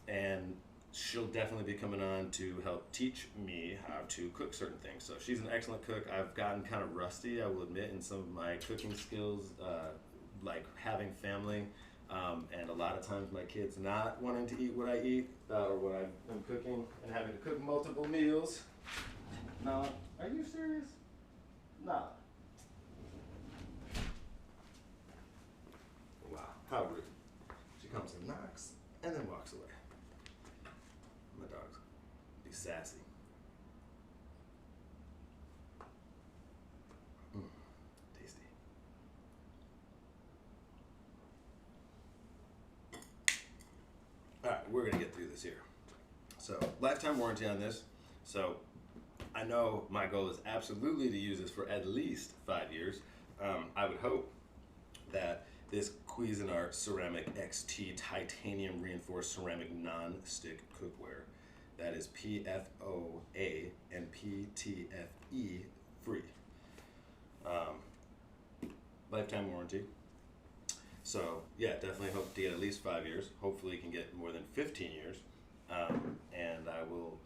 And she'll definitely be coming on to help teach me how to cook certain things. So she's an excellent cook. I've gotten kind of rusty, I will admit, in some of my cooking skills, like having family. And a lot of times my kids not wanting to eat what I eat or what I'm cooking, and having to cook multiple meals. No, are you serious? Nah. Wow, how rude. She comes and knocks and then walks away. My dog's be sassy. Tasty. All right, we're gonna get through this here. So, lifetime warranty on this. So, I know my goal is absolutely to use this for at least 5 years. I would hope that this Cuisinart Ceramic XT Titanium Reinforced Ceramic Non-Stick Cookware, that is PFOA and PTFE free. Lifetime warranty. So yeah, definitely hope to get at least 5 years. Hopefully can get more than 15 years. And I will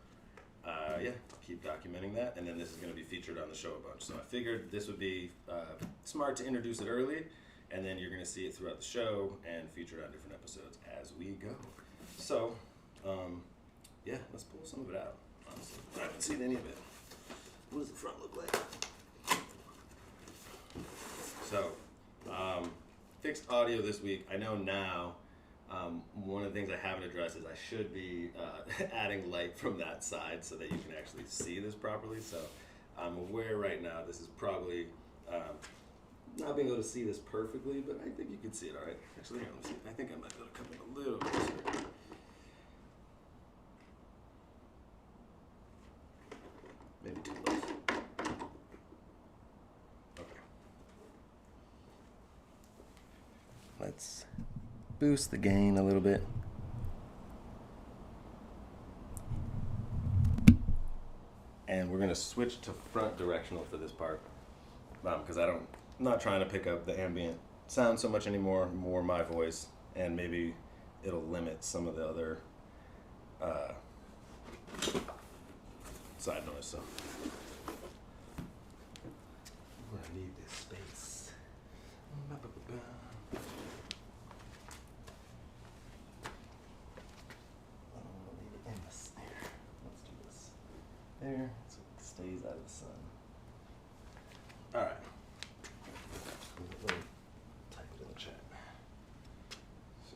keep documenting that. And then this is going to be featured on the show a bunch. So I figured this would be smart to introduce it early and then you're going to see it throughout the show and featured on different episodes as we go. So, yeah, let's pull some of it out. Honestly, I haven't seen any of it. What does the front look like? So, fixed audio this week. I know now. One of the things I haven't addressed is I should be adding light from that side so that you can actually see this properly. So I'm aware right now this is probably not being able to see this perfectly, but I think you can see it all right. Actually, hang on, let me see. I think I might be able to come in a little closer. Maybe too close. Okay. Let's boost the gain a little bit. And we're going to switch to front directional for this part because I'm not trying to pick up the ambient sound so much anymore, more my voice, and maybe it'll limit some of the other side noise. So I'm going to need this space. There, so it stays out of the sun. All right. Let me type it in the chat. So.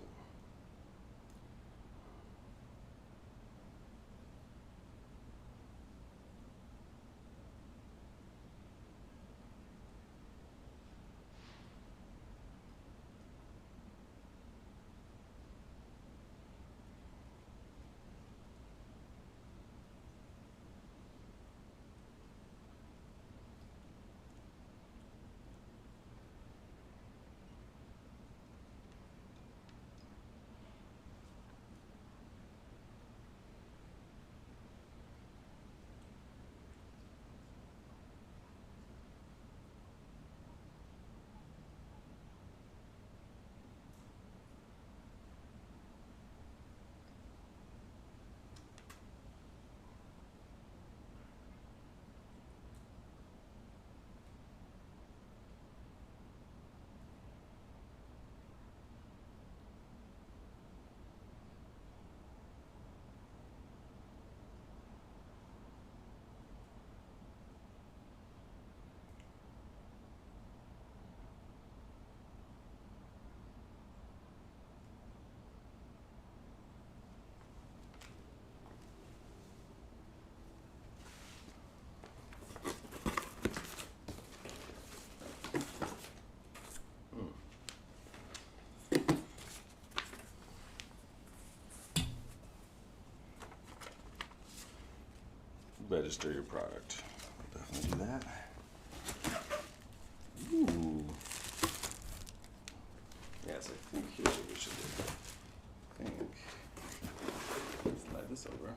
Register your product. I'll definitely do that. Ooh. Yes, I think here's what we should do. I think. Slide this over.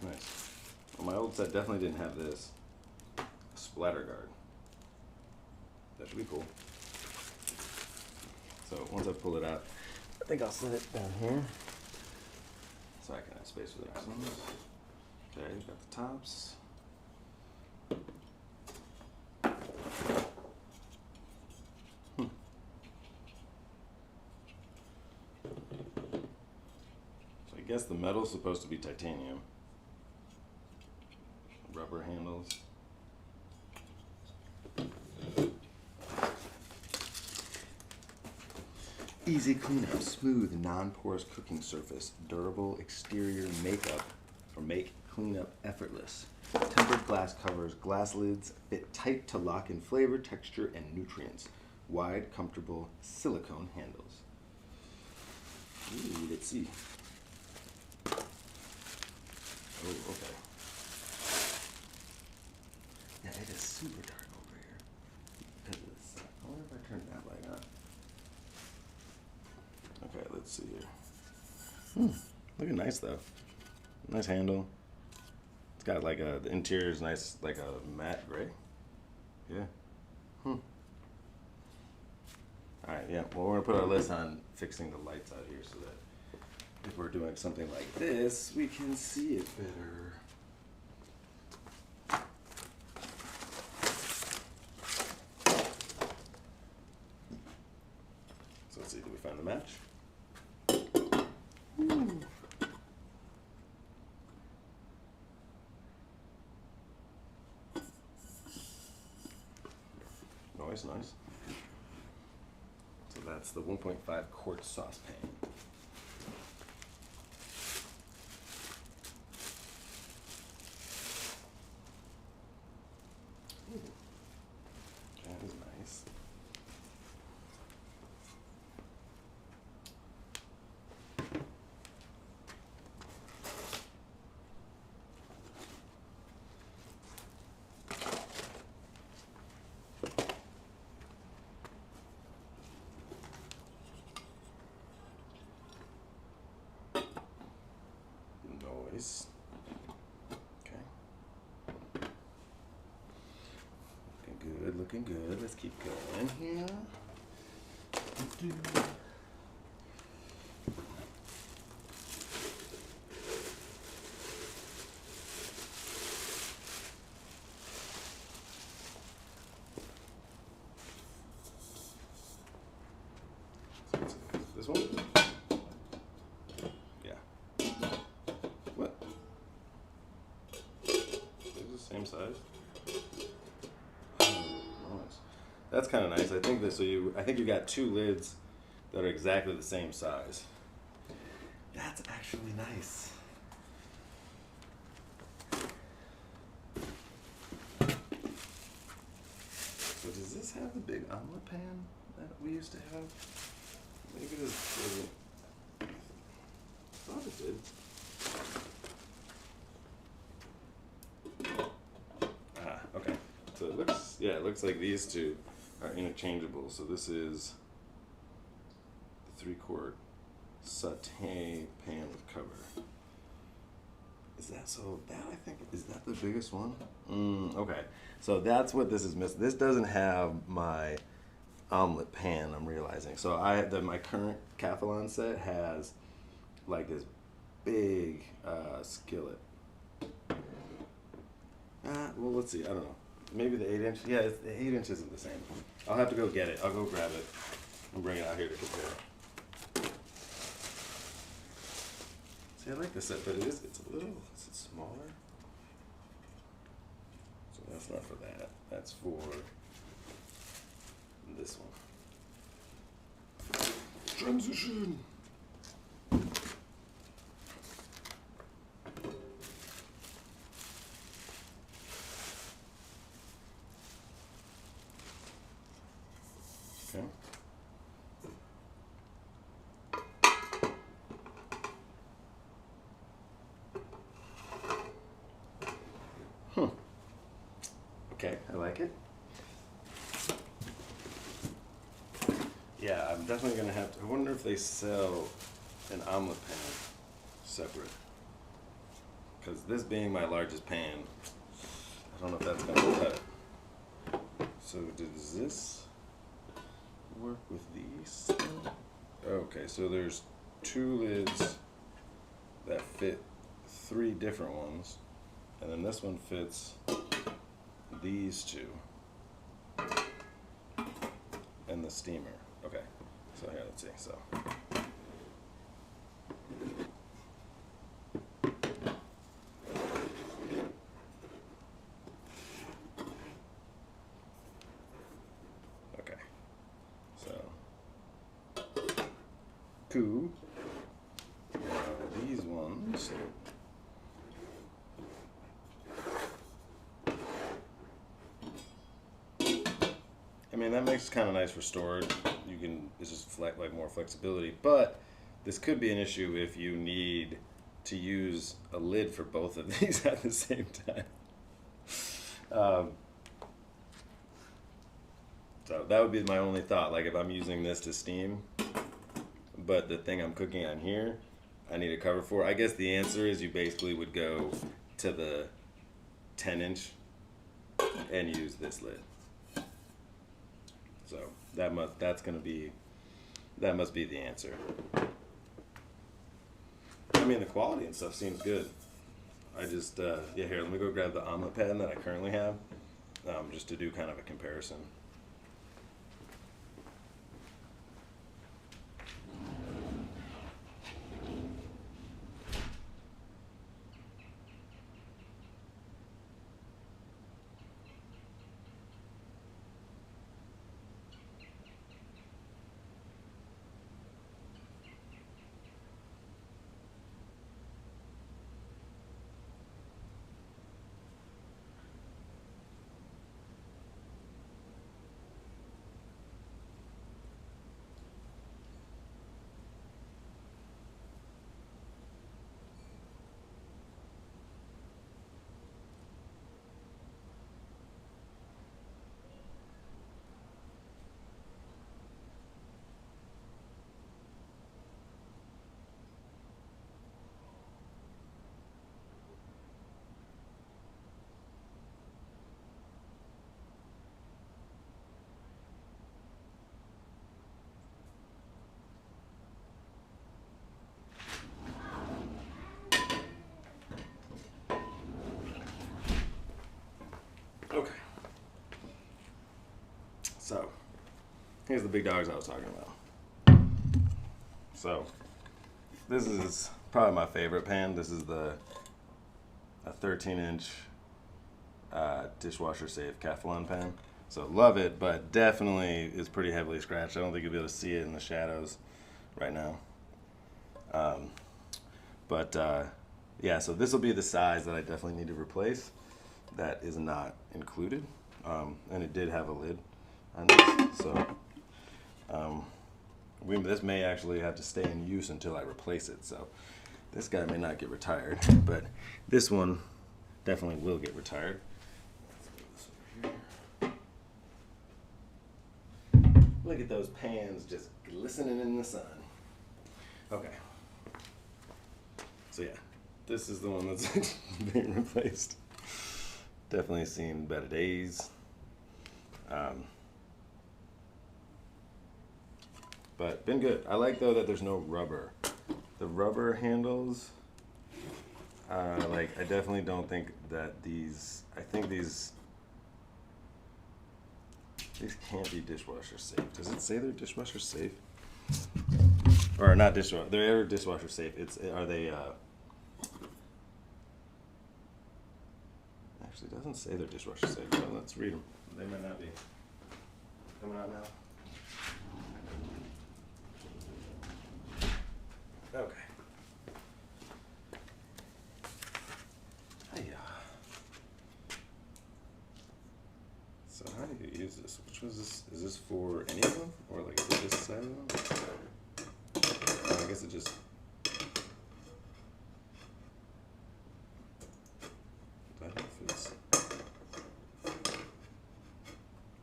Nice. Well, my old set definitely didn't have this. A splatter guard. That should be cool. So once I pull it out, I think I'll set it down here so I can have space for the next ones. Okay, got the tops. So I guess the metal's supposed to be titanium. Rubber handles. Easy cleanup, smooth, non-porous cooking surface, durable exterior makeup, or make cleanup effortless. Tempered glass covers, glass lids fit tight to lock in flavor, texture, and nutrients. Wide, comfortable silicone handles. Ooh, let's see. Oh, okay. Yeah, it is super dark over here. Because of this. I wonder if I turn that light on. Okay, let's see here. Looking nice though. Nice handle. It's got like the interior is nice, like a matte gray. Yeah. All right, yeah. Well, we're gonna put our list on fixing the lights out here so that if we're doing something like this, we can see it better. always nice. So that's the 1.5 quart saucepan. Ooh, that is nice. Noise. Okay. Looking good. Let's keep going here. This one? Yeah. What? Is it the same size? Oh, nice. That's kind of nice. I think that I think you got two lids that are exactly the same size. That's actually nice. So does this have the big omelet pan that we used to have? Maybe this doesn't. I thought it did. Okay. So it looks like these two are interchangeable. So this is the 3-quart saute pan with cover. Is that so? That I think is that the biggest one? Okay. So that's what this is missing. This doesn't have my omelet pan. I'm realizing. So my current Cathalon set has like this big skillet. Well, let's see. I don't know. Maybe the 8-inch. Yeah, the 8-inch isn't the same. I'll have to go get it. I'll go grab it and bring it out here to compare. See, I like this set, but it's a little. Is it smaller? So that's not for that. That's for this one. Transition. Okay. Okay, I like it. Yeah, I'm definitely gonna have to. I wonder if they sell an omelet pan separate. Because this being my largest pan, I don't know if that's gonna cut it. So does this work with these? Okay, so there's 2 lids that fit 3 different ones, and then this one fits these 2 and the steamer. Okay, so here, let's see. So okay, so cool. These ones. I mean, that makes it kind of nice for storage. It's just like more flexibility, but this could be an issue if you need to use a lid for both of these at the same time. So that would be my only thought. Like if I'm using this to steam, but the thing I'm cooking on here, I need a cover for. I guess the answer is you basically would go to the 10-inch and use this lid. So that must be the answer. I mean, the quality and stuff seems good. I just yeah, here, let me go grab the omelet pan that I currently have, just to do kind of a comparison. here's the big dogs I was talking about. So this is probably my favorite pan. This is a 13-inch dishwasher safe Calphalon pan. So love it, but definitely is pretty heavily scratched. I don't think you'll be able to see it in the shadows right now. Yeah, so this will be the size that I definitely need to replace. That is not included, and it did have a lid on this. So this may actually have to stay in use until I replace it. So this guy may not get retired, but this one definitely will get retired. Look at those pans just glistening in the sun. Okay. So yeah, this is the one that's being replaced. Definitely seen better days. But been good. I like though that there's no rubber. The rubber handles, I definitely don't think that I think these can't be dishwasher safe. Does it say they're dishwasher safe? Or not dishwasher, they're dishwasher safe. Are they, actually it doesn't say they're dishwasher safe, so let's read them. They might not be. Coming out now. Okay. Hiya. So how do you use this? Which was this? Is this for any of them? Or like is it this side of them? I guess it just... I don't know if it's...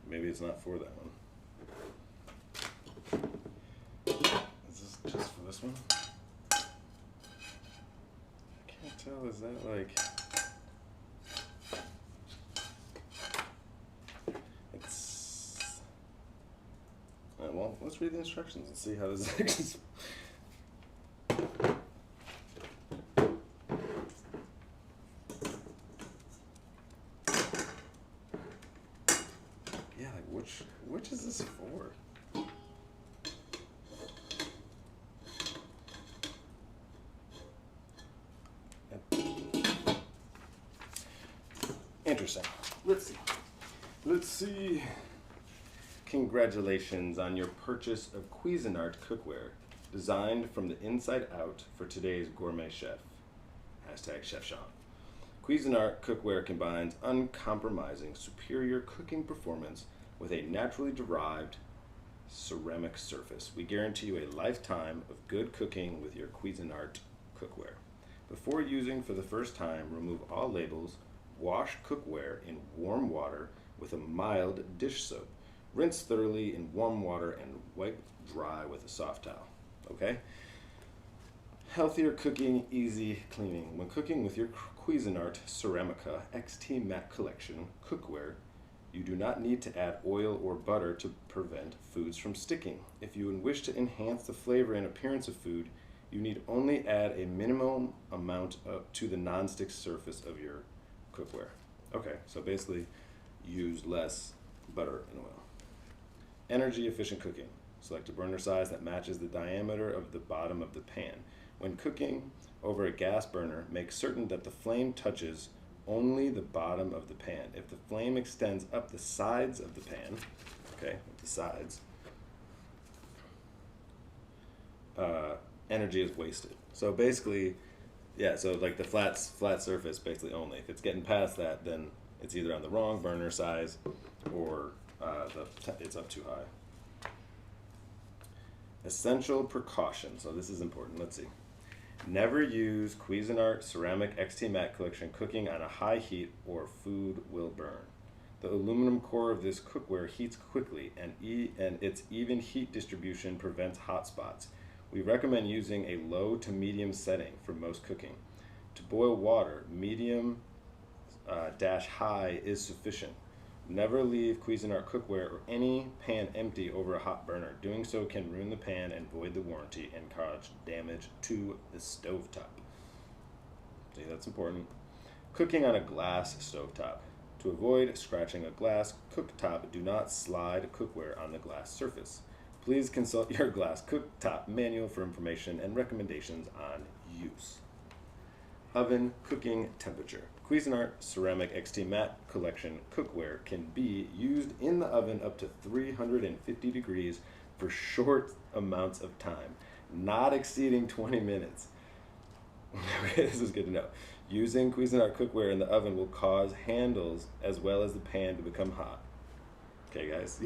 Maybe it's not for that one. Is this just for this one? I can't tell, is that like... It's... well, let's read the instructions and see how this is. Which is this for? Interesting. Let's see. Congratulations on your purchase of Cuisinart cookware, designed from the inside out for today's gourmet chef. Hashtag Chef Sean. Cuisinart cookware combines uncompromising superior cooking performance with a naturally derived ceramic surface. We guarantee you a lifetime of good cooking with your Cuisinart cookware. Before using for the first time, remove all labels, wash cookware in warm water with a mild dish soap. Rinse thoroughly in warm water and wipe dry with a soft towel. Okay? Healthier cooking, easy cleaning. When cooking with your Cuisinart Ceramica XT Matte Collection cookware, you do not need to add oil or butter to prevent foods from sticking. If you wish to enhance the flavor and appearance of food, you need only add a minimum amount to the non-stick surface of your cookware. Okay, so basically use less butter and oil. Energy efficient cooking. Select a burner size that matches the diameter of the bottom of the pan. When cooking over a gas burner, make certain that the flame touches only the bottom of the pan. If the flame extends up the sides of the pan, okay, the sides, energy is wasted. So basically, yeah, so like the flat surface basically only. If it's getting past that, then it's either on the wrong burner size or it's up too high. Essential precautions. So this is important. Let's see. Never use Cuisinart Ceramic XT Matte Collection cooking on a high heat or food will burn. The aluminum core of this cookware heats quickly and its even heat distribution prevents hot spots. We recommend using a low to medium setting for most cooking. To boil water, medium high is sufficient. Never leave Cuisinart cookware or any pan empty over a hot burner. Doing so can ruin the pan and void the warranty and cause damage to the stovetop. See, that's important. Cooking on a glass stovetop. To avoid scratching a glass cooktop, do not slide cookware on the glass surface. Please consult your glass cooktop manual for information and recommendations on use. Oven cooking temperature. Cuisinart Ceramic XT Matte Collection cookware can be used in the oven up to 350 degrees for short amounts of time, not exceeding 20 minutes. Okay, this is good to know. Using Cuisinart cookware in the oven will cause handles as well as the pan to become hot. Okay, guys.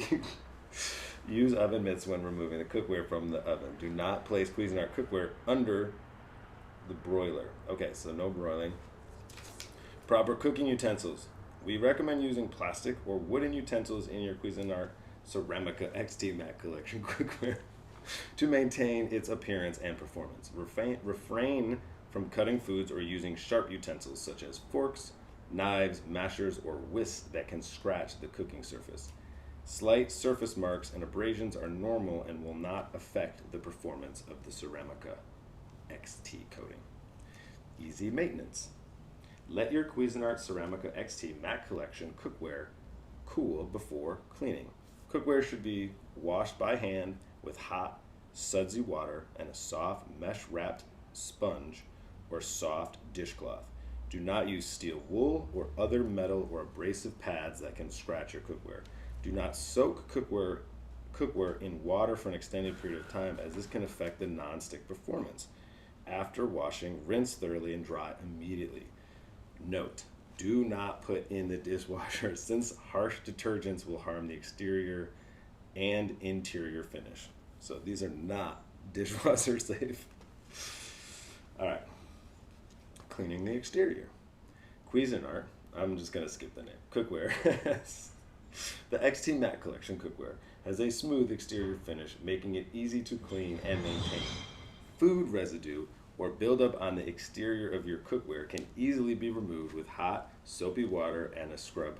Use oven mitts when removing the cookware from the oven. Do not place Cuisinart cookware under the broiler. Okay, so no broiling. Proper cooking utensils. We recommend using plastic or wooden utensils in your Cuisinart Ceramica XT Matte Collection cookware to maintain its appearance and performance. Refrain from cutting foods or using sharp utensils such as forks, knives, mashers, or whisks that can scratch the cooking surface. Slight surface marks and abrasions are normal and will not affect the performance of the Ceramica XT coating. Easy maintenance. Let your Cuisinart Ceramica XT Matte Collection cookware cool before cleaning. Cookware should be washed by hand with hot, sudsy water and a soft mesh-wrapped sponge or soft dishcloth. Do not use steel wool or other metal or abrasive pads that can scratch your cookware. Do not soak cookware in water for an extended period of time, as this can affect the non-stick performance. After washing, rinse thoroughly and dry immediately. Note, do not put in the dishwasher since harsh detergents will harm the exterior and interior finish. So these are not dishwasher safe. All right. Cleaning the exterior. Cuisinart, I'm just going to skip the name, cookware. The XT Matte Collection cookware has a smooth exterior finish, making it easy to clean and maintain. Food residue or buildup on the exterior of your cookware can easily be removed with hot, soapy water and a scrub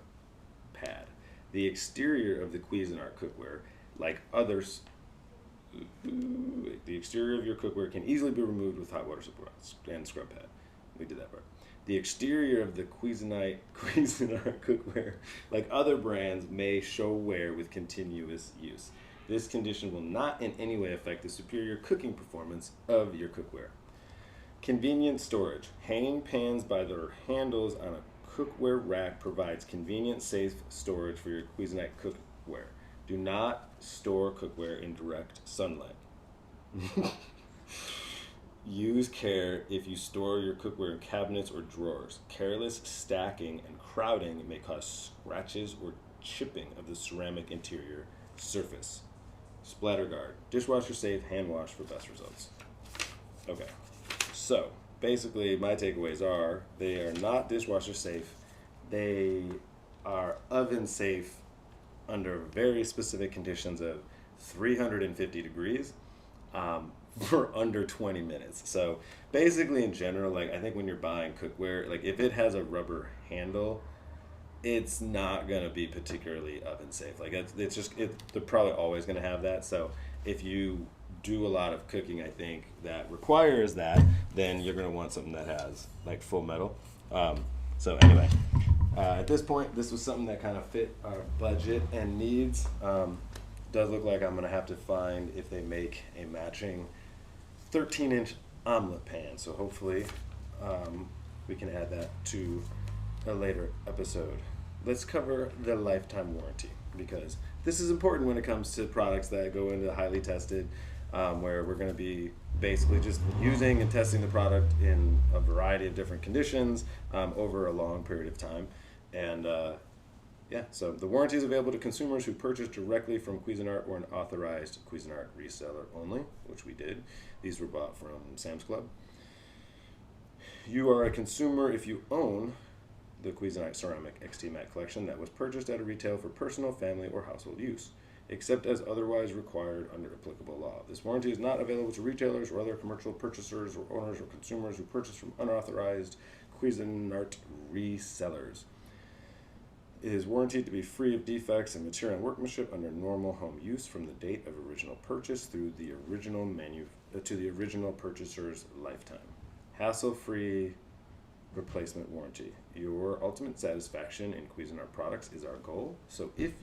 pad. The exterior of the Cuisinart cookware, like others, the exterior of your cookware can easily be removed with hot water and scrub pad. We did that part. The exterior of the Cuisinart cookware, like other brands, may show wear with continuous use. This condition will not in any way affect the superior cooking performance of your cookware. Convenient storage. Hanging pans by their handles on a cookware rack provides convenient, safe storage for your Cuisinart cookware. Do not store cookware in direct sunlight. Use care if you store your cookware in cabinets or drawers. Careless stacking and crowding may cause scratches or chipping of the ceramic interior surface. Splatter guard. Dishwasher safe, hand wash for best results. Okay, so basically my takeaways are they are not dishwasher safe. They are oven safe under very specific conditions of 350 degrees. For under 20 minutes. So basically in general, like I think when you're buying cookware, like if it has a rubber handle, it's not gonna be particularly oven safe. Like they're probably always gonna have that. So if you do a lot of cooking, I think that requires that, then you're gonna want something that has like full metal. So anyway, at this point, this was something that kind of fit our budget and needs. Does look like I'm gonna have to find if they make a matching 13-inch omelet pan. So hopefully we can add that to a later episode. Let's cover the lifetime warranty, because this is important when it comes to products that go into highly tested, where we're going to be basically just using and testing the product in a variety of different conditions over a long period of time. And yeah, so the warranty is available to consumers who purchase directly from Cuisinart or an authorized Cuisinart reseller only, which we did. These were bought from Sam's Club. You are a consumer if you own the Cuisinart Ceramic XT Matte Collection that was purchased at a retail for personal, family, or household use, except as otherwise required under applicable law. This warranty is not available to retailers or other commercial purchasers or owners or consumers who purchase from unauthorized Cuisinart resellers. It is warranted to be free of defects and material and workmanship under normal home use from the date of original purchase through the original to the original purchaser's lifetime. Hassle-free replacement warranty. Your ultimate satisfaction in Cuisinart products is our goal. So if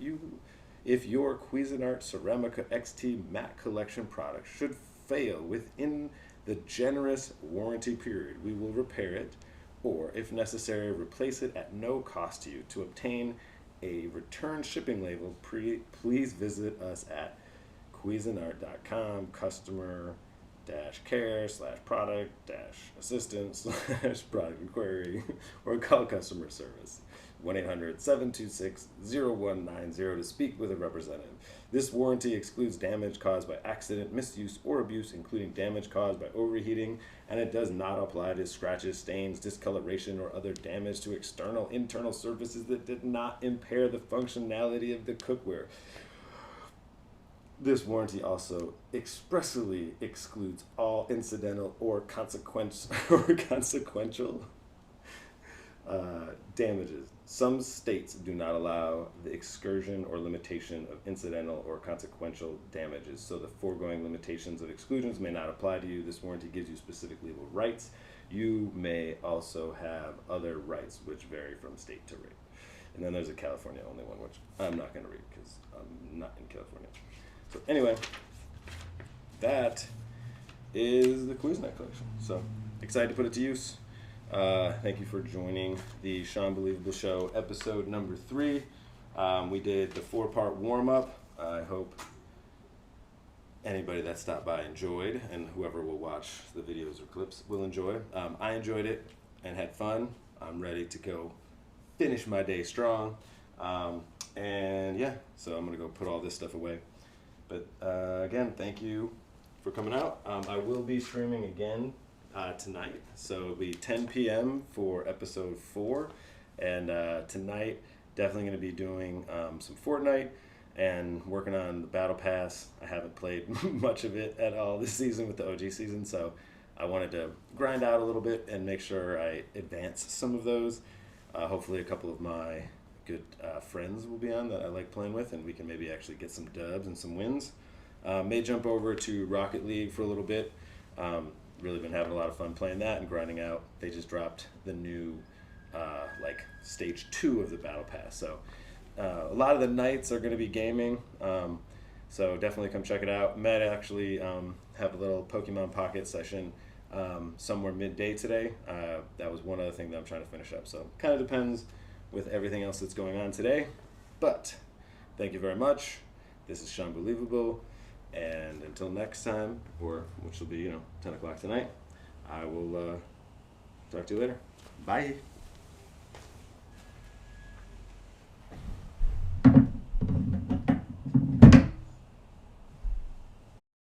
your Cuisinart Ceramica XT matte collection product should fail within the generous warranty period, we will repair it, or if necessary, replace it at no cost to you. To obtain a return shipping label, please visit us at Cuisinart.com, customer-care/product-assistance/product inquiry, or call customer service 1-800-726-0190 to speak with a representative. This warranty excludes damage caused by accident, misuse, or abuse, including damage caused by overheating, and it does not apply to scratches, stains, discoloration, or other damage to external, internal surfaces that did not impair the functionality of the cookware. This warranty also expressly excludes all incidental or consequential damages. Some states do not allow the excursion or limitation of incidental or consequential damages, so the foregoing limitations of exclusions may not apply to you. This warranty gives you specific legal rights. You may also have other rights which vary from state to state. And then there's a California only one, which I'm not going to read because I'm not in California. So anyway, that is the Cuisinart collection. So excited to put it to use. Thank you for joining the SeanBelievable Show, episode number 3. We did the 4-part warm-up. I hope anybody that stopped by enjoyed, and whoever will watch the videos or clips will enjoy. I enjoyed it and had fun. I'm ready to go finish my day strong. And yeah, so I'm going to go put all this stuff away. But again, thank you for coming out. I will be streaming again tonight, so it'll be 10 p.m. for episode 4, and tonight definitely going to be doing some Fortnite and working on the Battle Pass. I haven't played much of it at all this season with the OG season, so I wanted to grind out a little bit and make sure I advance some of those. Hopefully a couple of my good friends will be on that I like playing with, and we can maybe actually get some dubs and some wins. May jump over to Rocket League for a little bit. Really been having a lot of fun playing that and grinding out. They just dropped the new like stage 2 of the Battle Pass, so a lot of the nights are going to be gaming, so definitely come check it out. Might actually have a little Pokemon Pocket session somewhere midday today. That was one other thing that I'm trying to finish up, so kind of depends with everything else that's going on today. But thank you very much. This is SeanBelievable, and until next time, or which will be 10 o'clock tonight, I will talk to you later. Bye.